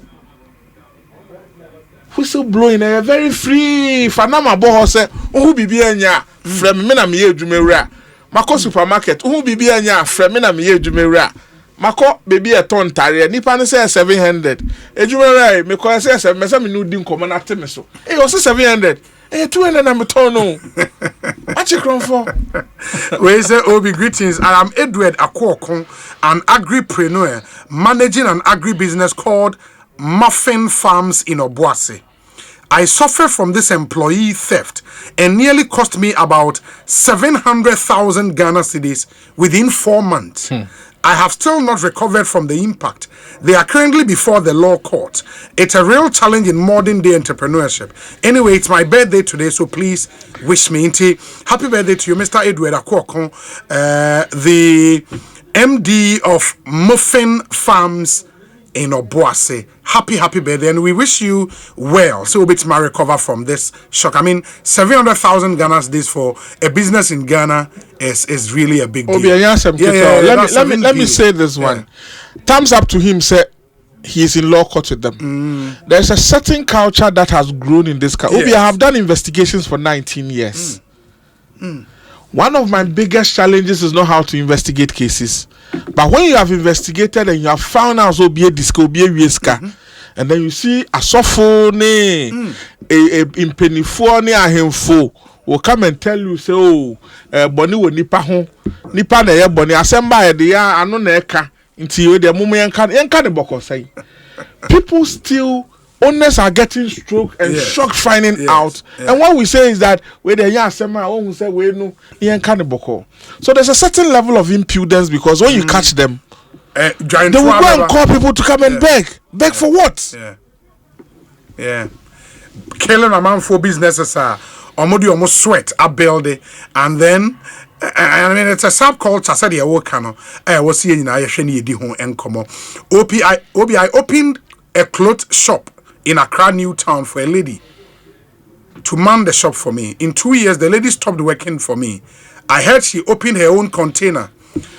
Whistleblowing is very free. Fanama boho say, who be anya from me na me edwumewura. Mako supermarket, who be anya from me na me edwumewura. Mako baby a ton tare nipa ne say 700. Edwumewura me ko say 7 me say me no di nkomo na te me so. Eh o say 700. 200 na me ton no. What you cry for? We say Obi greetings. I am Edward Akwokon, an agripreneur managing an agribusiness called Muffin Farms in Obuasi. I suffer from this employee theft and nearly cost me about 700,000 Ghana cedis within 4 months. I have still not recovered from the impact. They are currently before the law court. It's a real challenge in modern day entrepreneurship. Anyway, it's my birthday today, so please wish me. Happy birthday to you, Mr. Edward Akwokon, the MD of Muffin Farms in Obuasi. Happy birthday, and we wish you well. So bit my recover from this shock. I mean, 700,000 Ghana this for a business in Ghana is really a big deal. Let me say this one. Thumbs up to him. Say he's in law court with them. There's a certain culture that has grown in this country. Obi, I have done investigations for 19 years. One of my biggest challenges is not how to investigate cases. But when you have investigated and you have found out Obi a disco, Obi a wiska, and then you see a sophone, a impenifo, a hemfo, will come and tell you, say, oh, Bonnie will nipa home, nipa na Bonnie, assemble the ya, I know neka, until the moment and can the say. People still. Owners are getting stroke and shock finding out. And what we say is that where the young sema who say we no boko. So there's a certain level of impudence because when you catch them, they will go and call people to come and beg. Beg for what? Killing a man for businesses almost sweat a building, and then I mean it's a subculture. Said the work was seeing I di home and come OBI opened a cloth shop in Accra, New Town for a lady to man the shop for me. In 2 years, the lady stopped working for me. I heard she opened her own container.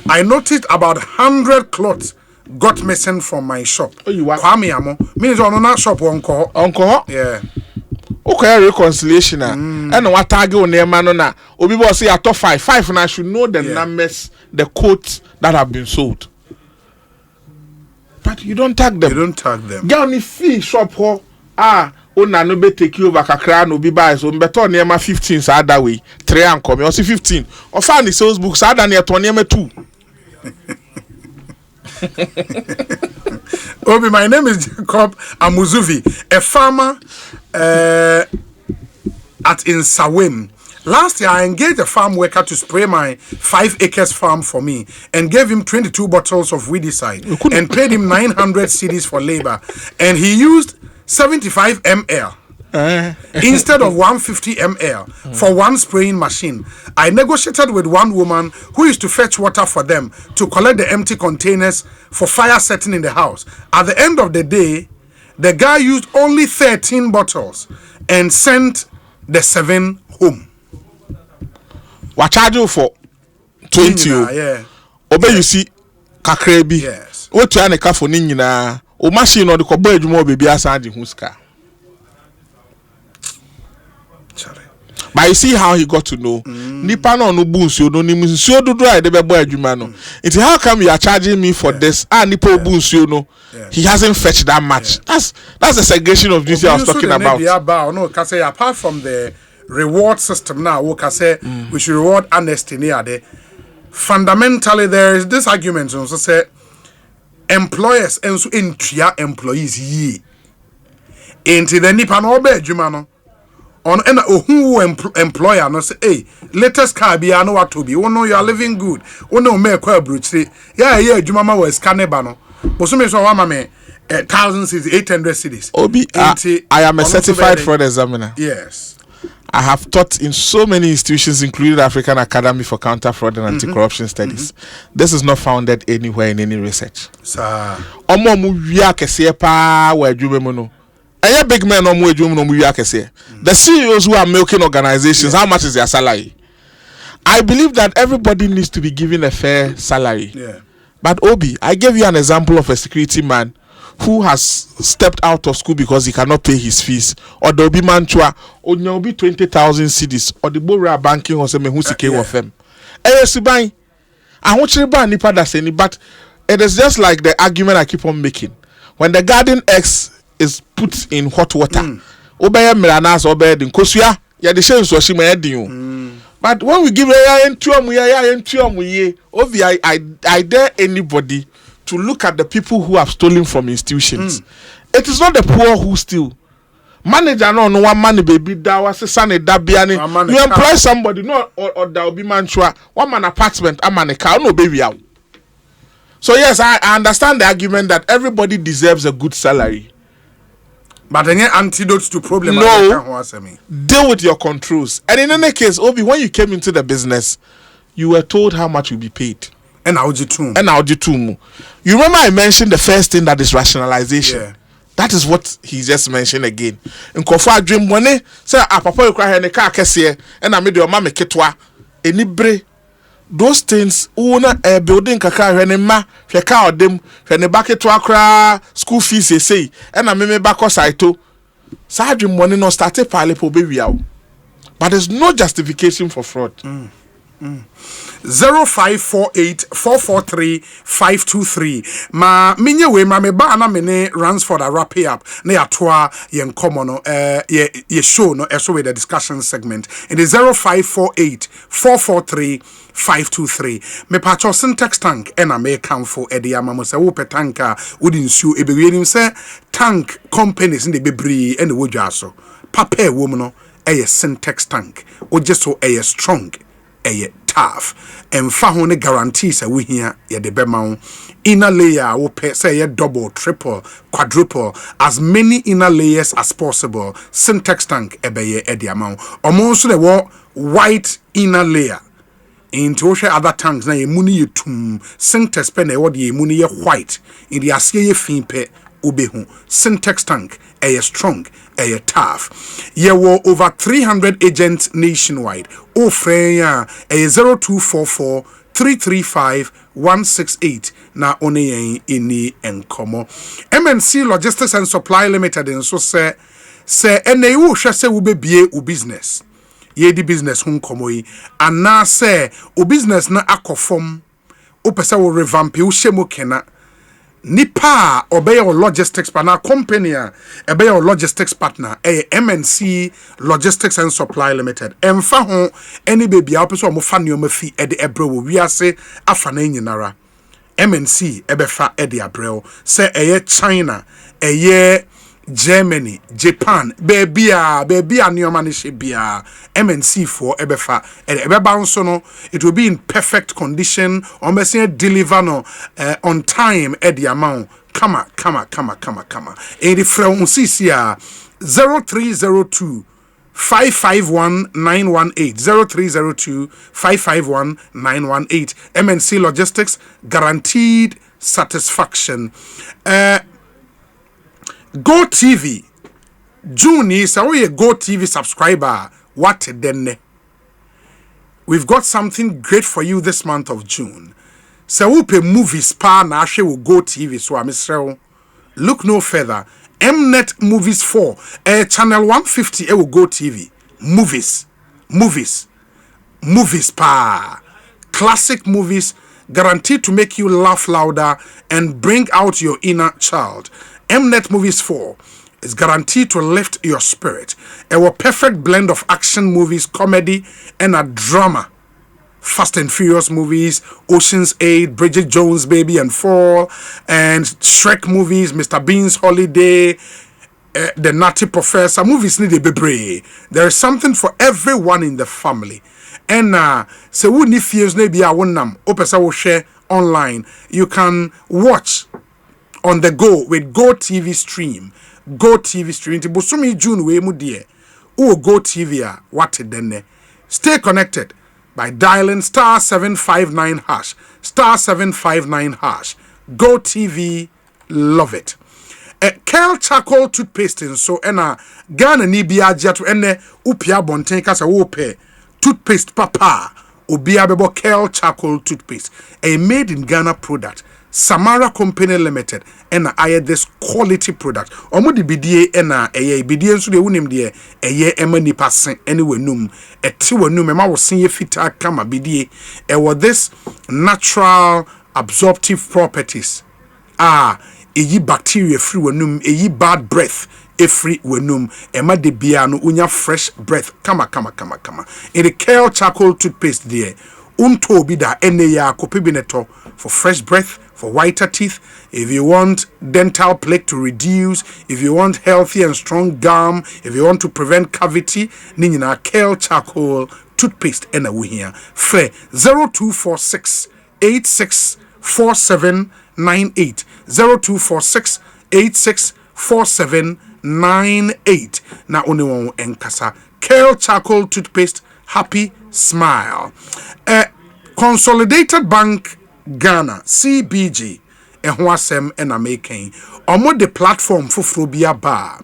I noticed about 100 clothes got missing from my shop. Oh, you want? Kwame amo. Means on that shop uncle. Yeah. Okay, reconciliation. And what target on their man na. Obi boss say at top 5 and I should know the numbers, the quotes that have been sold. But you don't tag them. You don't tag them. Get on the fee shop ho. Ona no be take you over kakra no be buy so better near my 15 so that way. 3 and come. You see 15. Or find the sales books so that near 2. Obi, my name is Jacob Amuzuvi, a farmer at Insawim. Last year, I engaged a farm worker to spray my 5 acres farm for me and gave him 22 bottles of weedicide and paid him 900 cedis for labor. And he used 75 ml instead of 150 ml for one spraying machine. I negotiated with one woman who used to fetch water for them to collect the empty containers for fire setting in the house. At the end of the day, the guy used only 13 bottles and sent the 7 home. What charge you for 20? Obey you see kakrebi. Yes. What you ane for nina? O machine or the kobo ejumo baby asandi huska. But you see how he got to know. Nipa no bunsu no ni munsu do dry de bebo ejuma no. It's how come you are charging me for this? Nipa bunsu no. He hasn't fetched that much. That's the segregation of duty I was talking about. No, because apart from the reward system now, we should reward honesty near there. Fundamentally, there is this argument also say employers and so entria employees ye into the nipa no be adwuma no on and who employer no say hey latest car be no what to be you know you are living good you know me kwa bruchi yeah adwuma ma was caneba no boso me so wa ma me 1,000 cities 800 cities Obi I am a certified fraud examiner. Yes, I have taught in so many institutions, including the African Academy for Counter Fraud and Anti-Corruption Studies. This is not founded anywhere in any research. Omo mu wia kese pa wa adwuma mu no. Eye big men omo adwuma no mu wia kese. The CEOs who are milking organizations, how much is their salary? I believe that everybody needs to be given a fair salary. But Obi, I gave you an example of a security man who has stepped out of school because he cannot pay his fees, or the Obi Mantua, or there will be 20,000 cedis, or the Bora banking or something who's came of them. I want you to buy nipa that's any, but it is just like the argument I keep on making. When the garden eggs is put in hot water, obey melanas or bed in Kosia, ya the same so she may add you. But when we give I dare anybody to look at the people who have stolen from institutions. It is not the poor who steal. Manager no one money baby that was son dabiani. You employ somebody no or that will be manchua 1 man apartment a man a car no baby out. So yes, I understand the argument that everybody deserves a good salary. But any antidotes to problem? No, deal with your controls. And in any case, Obi, when you came into the business, you were told how much you'll be paid. And how you too. You remember I mentioned the first thing that is rationalization. Yeah. That is what he just mentioned again. In Kofa dream money, say a papa you cry in the car kesiye, and I made your mama ketwa, enibre. Those things, una a building kaka when ma, feka or them, when the back to akra school fees say, and I me back saito. Sa dream money no started pale po baby out. But there's no justification for fraud. 0548 443 523. Ma minye we ma me ba na me ne Ransford a wrap it up. Na ya toa ye nkomo no ye show no eso with the discussion segment. It is 0548 443 523. Me pacho syntax tank ena me kamfo edi amamo se wo pe tanka wodi nsu ebewie se tank companies in the bebree ene wodwa so. Papa wo mu no syntax tank. O jeso strong. Tough and found guarantees a we here the bema inner layer will pay say double, triple, quadruple, as many inner layers as possible. Syntax tank ebeye edi amount. Almost the white inner layer. Into other tanks na ye muni ye tum syntax pen e word ye muni ye white in the asye ye finpe ubehu. Syntax tank strong, tough. Ye were over 300 agents nationwide. Ofreya 0244 335 168 na one ini enkomo. MNC Logistics and Supply Limited and so say ene wo hwe se wo bebie u business. Ye di business hun komo yi ana say o business na akofom o pese wo revamp wo shemo kena nipa obey your logistics partner company obey your logistics partner MNC Logistics and Supply Limited emfa ho any baby a person mo fa neoma fi e de ebre wo wiase afa na nyinara MNC ebefa e de abrel say China Germany, Japan, baby neoma ne shebia MNC for ebefa ebeba nso no it will be in perfect condition or me say deliver no on time at the amount come e di frɛ un CCA 0302 551 918 0302 551 918 MNC Logistics guaranteed satisfaction. Go TV June is a Go TV subscriber. What then? We've got something great for you this month of June. So we pay movies pa na she will Go TV so I'm look no further. Mnet Movies 4 channel 150 will Go TV. Movies pa. Classic movies guaranteed to make you laugh louder and bring out your inner child. Mnet Movies 4 is guaranteed to lift your spirit. A perfect blend of action movies, comedy, and a drama. Fast and Furious movies, Ocean's 8, Bridget Jones' Baby and Fall, and Shrek movies, Mr. Bean's Holiday, The Nutty Professor. Movies need a baby. There is something for everyone in the family. And so we need fears maybe I won't opesa will share online. You can watch on the go with Go TV Stream. Go TV Stream. Ti bosumi June we mu die. O Go TV a what then? Stay connected by dialing *759#. *759#. Go TV, love it. Kel charcoal toothpaste so ena Ghana ni bia to ene upia bonten kasa wo pe toothpaste papa obia bebo Kel charcoal toothpaste. A made in Ghana product. Samara Company Limited and I had this quality product. Omo di bidie ena bidie nso de wonim de ema nipa sen anyway num eti wonum ema wo sen ye fita kama bidie this natural absorptive properties eyi bacteria free wonum eyi bad breath free wonum ema de bia no unya fresh breath kama in the Kale charcoal toothpaste there unto bi da ene ya kopebineto for fresh breath, for whiter teeth. If you want dental plaque to reduce, if you want healthy and strong gum, if you want to prevent cavity, Nina Kale charcoal toothpaste ena we here. Fe 0246 86 4798. 0246864798. Na only one enkasa. Kale charcoal toothpaste, happy smile. Consolidated Bank Ghana, CBG. Ehho asem na making. Omo the platform foforo bia ba.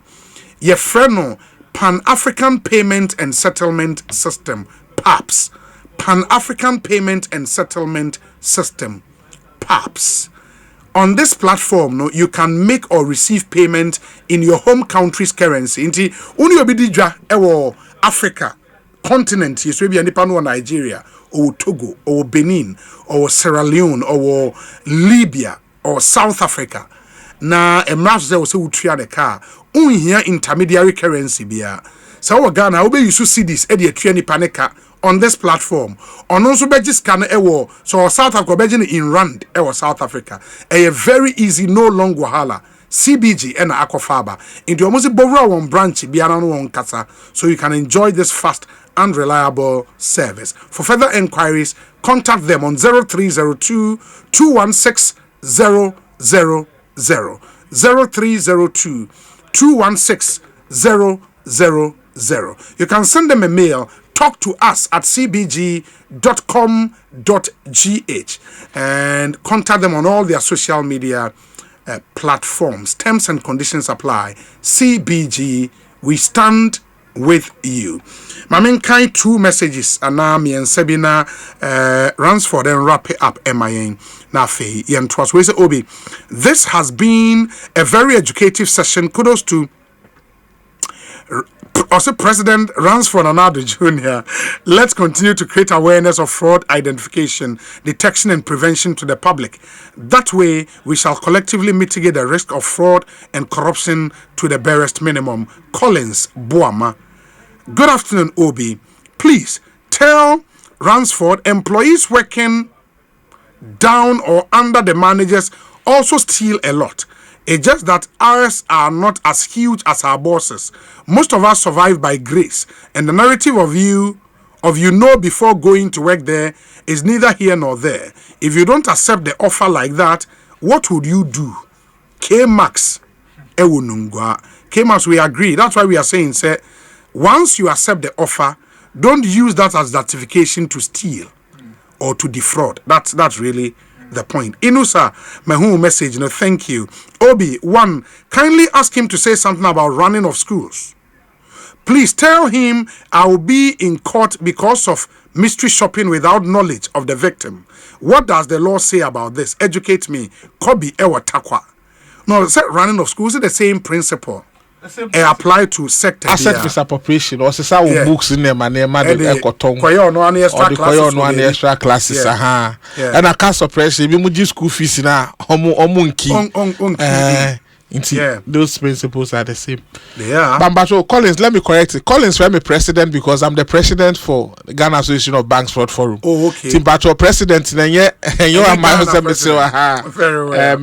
Ye freno Pan-African Payment and Settlement System, PAPS. Pan-African Payment and Settlement System, PAPS. On this platform, no, you can make or receive payment in your home country's currency. Inti uni obidijwa ewo Africa continent, yeso bi anipa no Nigeria, or Togo, or Benin, or Sierra Leone, or Libya, or South Africa. Na emraf ze wo se wutua de car unhia intermediary currency bia so wo Ghana wo be use cedis e de atua ni paneka on this platform ono so be scan e wo so South Africa be in rand e wo South Africa a very easy no long wahala CBG and Akofaba into almost a bovra one branch bia na no one kasa so you can enjoy this fast and reliable service. For further enquiries contact them on 0302 216 000 0302 216 000. You can send them a mail, talk to us at cbg.com.gh and contact them on all their social media platforms. Terms and conditions apply. CBG, we stand with you. Mamin kai 2 messages anami and Sabina Ransford and wrap it up MIN Nafi Yen Twas. We say Obi, this has been a very educative session. Kudos to also President Ransford and Addo Jr. Let's continue to create awareness of fraud identification, detection and prevention to the public. That way we shall collectively mitigate the risk of fraud and corruption to the barest minimum. Collins Boama. Good afternoon, Obi. Please tell Ransford employees working down or under the managers also steal a lot. It's just that ours are not as huge as our bosses. Most of us survive by grace, and the narrative of you know before going to work there is neither here nor there. If you don't accept the offer like that, what would you do? K-Max, Ewunungwa. K-Max, we agree. That's why we are saying, say, once you accept the offer, don't use that as justification to steal or to defraud. That's really the point. Inusa, my home message, thank you. Obi, 1, kindly ask him to say something about running of schools. Please tell him I will be in court because of mystery shopping without knowledge of the victim. What does the law say about this? Educate me. Kobi Ewa Takwa. No, running of schools is the same principle. Apply to sector asset misappropriation or say books in them and ekoton koyo no an extra classes and I can't suppress me mu school fees na omunki those principles are the same. Bambato Collins, let me correct it. Collins, I'm a president because I'm the president for the Ghana Association of Banks Fraud Forum. Oh, okay. Timbato president, and you are my very well.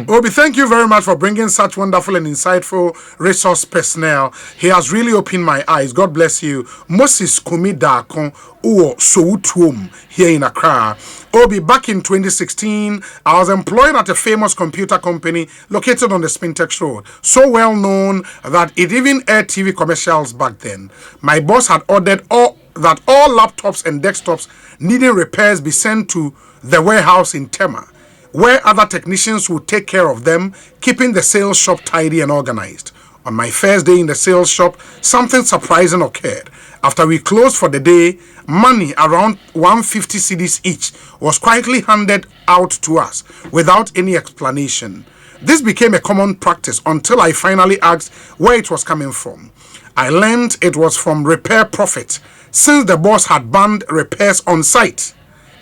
Obi, thank you very much for bringing such wonderful and insightful resource personnel. He has really opened my eyes. God bless you. Moses Komida Kon Uo Soutuum here in Accra. Obi, back in 2016, I was employed at a famous computer company located on the Spintex Road. So well known that it even aired TV commercials back then. My boss had ordered all laptops and desktops needing repairs be sent to the warehouse in Tema, where other technicians would take care of them, keeping the sales shop tidy and organized. On my first day in the sales shop, something surprising occurred. After we closed for the day, money around 150 cedis each was quietly handed out to us without any explanation. This became a common practice until I finally asked where it was coming from. I learned it was from repair profit, since the boss had banned repairs on site.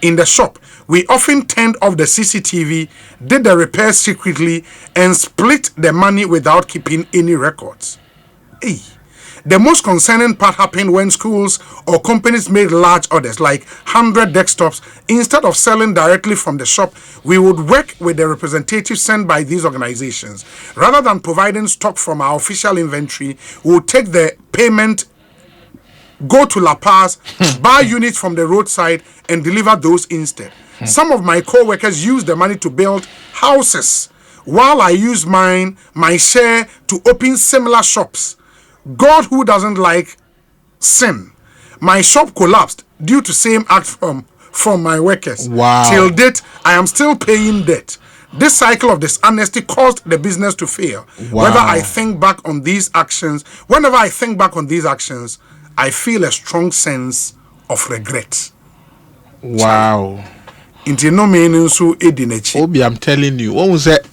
In the shop, we often turned off the CCTV, did the repairs secretly, and split the money without keeping any records. Hey. The most concerning part happened when schools or companies made large orders like 100 desktops. Instead of selling directly from the shop, we would work with the representatives sent by these organizations. Rather than providing stock from our official inventory, we would take the payment go to La Paz, buy units from the roadside, and deliver those instead. Some of my co-workers use the money to build houses, while I use my share to open similar shops. God, who doesn't like sin. My shop collapsed due to same act from my workers. Wow. Till date, I am still paying debt. This cycle of dishonesty caused the business to fail. Wow. Whenever I think back on these actions, I feel a strong sense of regret. Wow. Inti no meaning so edinechi. Obi, I'm telling you, what was that?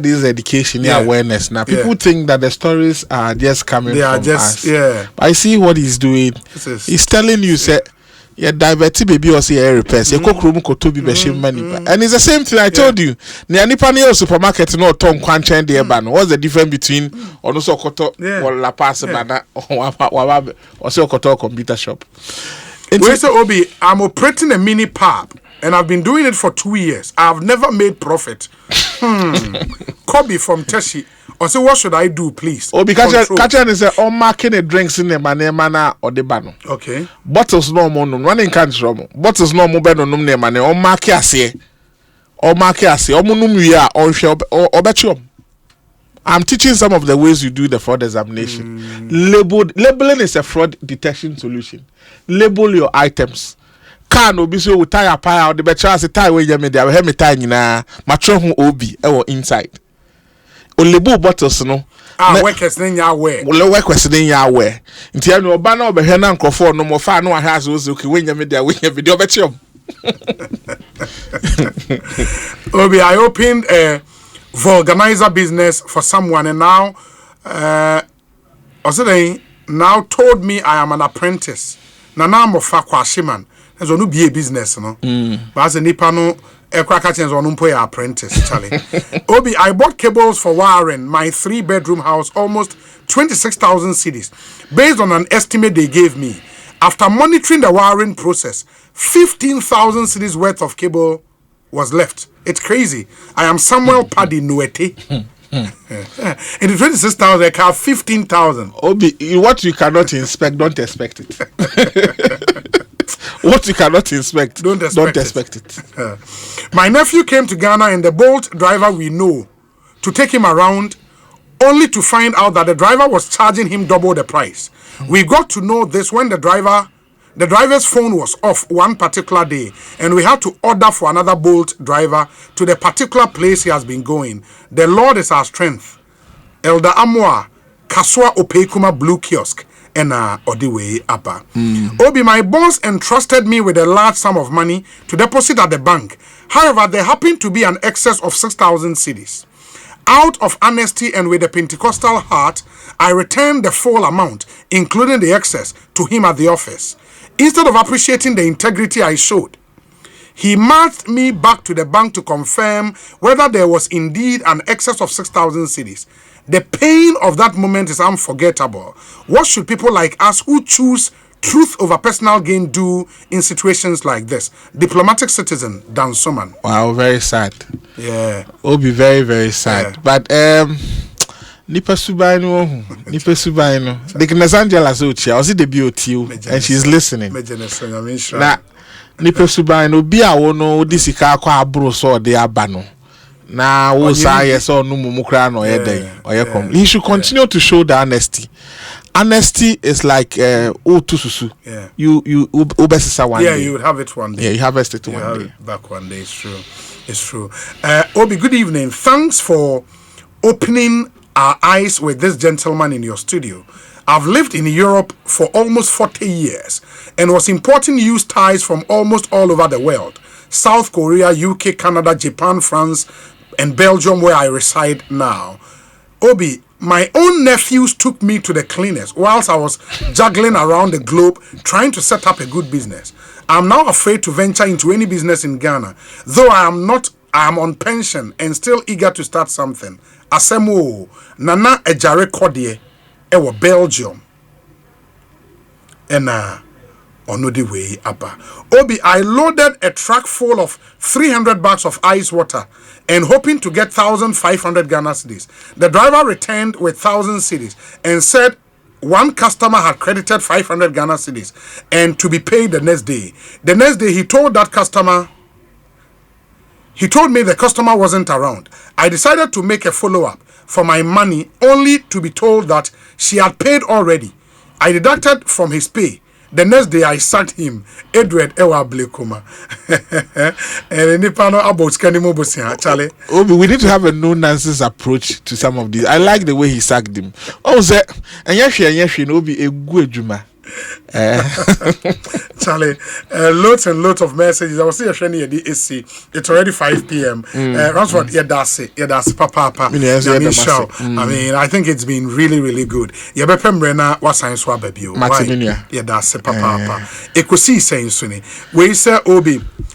This education awareness. Now people think that the stories are just coming from us. Yeah. But I see what he's doing. He's telling you, say, yeah, diverted baby or say repairs. You cook room could be money. And it's the same thing I told you. Nianipani supermarket no Tom Quanchen de ban. What's the difference between Onoso Koto or La Paz or so Koto computer shop? Where's Obi? I'm operating a mini pub and I've been doing it for 2 years. I've never made profit. Kobe from Teshi. Or say, what should I do, please? Obi, catcher is all marking the drinks in the manana or the bano. Okay. Bottles no more, running can't rum. Bottles no more better no name money or market or market or munumia or betchum. I'm teaching some of the ways you do the fraud examination. Labeling is a fraud detection solution. Label your items. Car no be so with tire pile the better as a tire where you made the helmet tie na matron obi or inside. O label bottles no. Workers in your way. Well, workers in your way. Until no banner over here now for no more far no has was okay when you made the video betchum. Obi, I opened a vulgarizer business for someone and now now told me I am an apprentice. Now I'm a kwashiman. There's no be a business, no. But as a nipa no ekwakachens on apprentice, Charlie. Obi, I bought cables for wiring my 3-bedroom house, almost 26,000 cedis, based on an estimate they gave me. After monitoring the wiring process, 15,000 cedis worth of cable was left. It's crazy. I am Samuel Paddy Nuete. In the 26,000, I have 15,000. Obi, what you cannot inspect, don't expect it. What you cannot inspect, don't expect it. My nephew came to Ghana and the Bolt driver we know to take him around, only to find out that the driver was charging him double the price. We got to know this when the driver's phone was off one particular day, and we had to order for another Bolt driver to the particular place he has been going. The Lord is our strength. Elder Amwa, Kaswa Opekuma Blue Kiosk, and Odiwe Abba. Obi, my boss entrusted me with a large sum of money to deposit at the bank. However, there happened to be an excess of 6,000 cedis. Out of honesty and with a Pentecostal heart, I returned the full amount, including the excess, to him at the office. Instead of appreciating the integrity I showed, he marched me back to the bank to confirm whether there was indeed an excess of 6,000 cedis. The pain of that moment is unforgettable. What should people like us who choose truth over personal gain do in situations like this? Diplomatic citizen, Dan Soman. Wow, very sad. Yeah. Will be very, very sad. Yeah. But Nipa Subaino. The Knazangela Zochia, was it the BOT? And she's listening. Now, Nipa Subaino, be a wono, this Ikakwa bro so de abano. Now, who say yes or no mukran or yede. He should continue to show the honesty. Honesty is like tususu. Yeah. You ubesisa one day. Yeah, you would have it one day. Yeah, you harvest it one day. Back one day, it's true. It's true. Obi, good evening. Thanks for opening our eyes with this gentleman in your studio. I've lived in Europe for almost 40 years and was importing used ties from almost all over the world. South Korea, UK, Canada, Japan, France, and Belgium, where I reside now. Obi, my own nephews took me to the cleaners whilst I was juggling around the globe trying to set up a good business. I'm now afraid to venture into any business in Ghana, though I am on pension and still eager to start something. Asemo Nana Ejare Kodie ewo Belgium. And on the way up. Obi, I loaded a truck full of 300 bags of ice water and hoping to get 1,500 Ghana cedis. The driver returned with 1,000 cedis and said one customer had credited 500 Ghana cedis and to be paid the next day. The next day, he told me the customer wasn't around. I decided to make a follow-up for my money only to be told that she had paid already. I deducted from his pay. The next day, I sacked him. Edward Ewa Blekuma. And Charlie. Obi, we need to have a no-nonsense approach to some of these. I like the way he sacked him. Oh, sir, and yes, Obi, a good juma. Charlie, loads and loads of messages. I was saying, it's already 5 p.m. Ransford, that's papa. I mean, I think it's been really, really good. Yabepem Rena was science baby. Yeah, that's papa. Ekusi saying Sunny. We say Obi,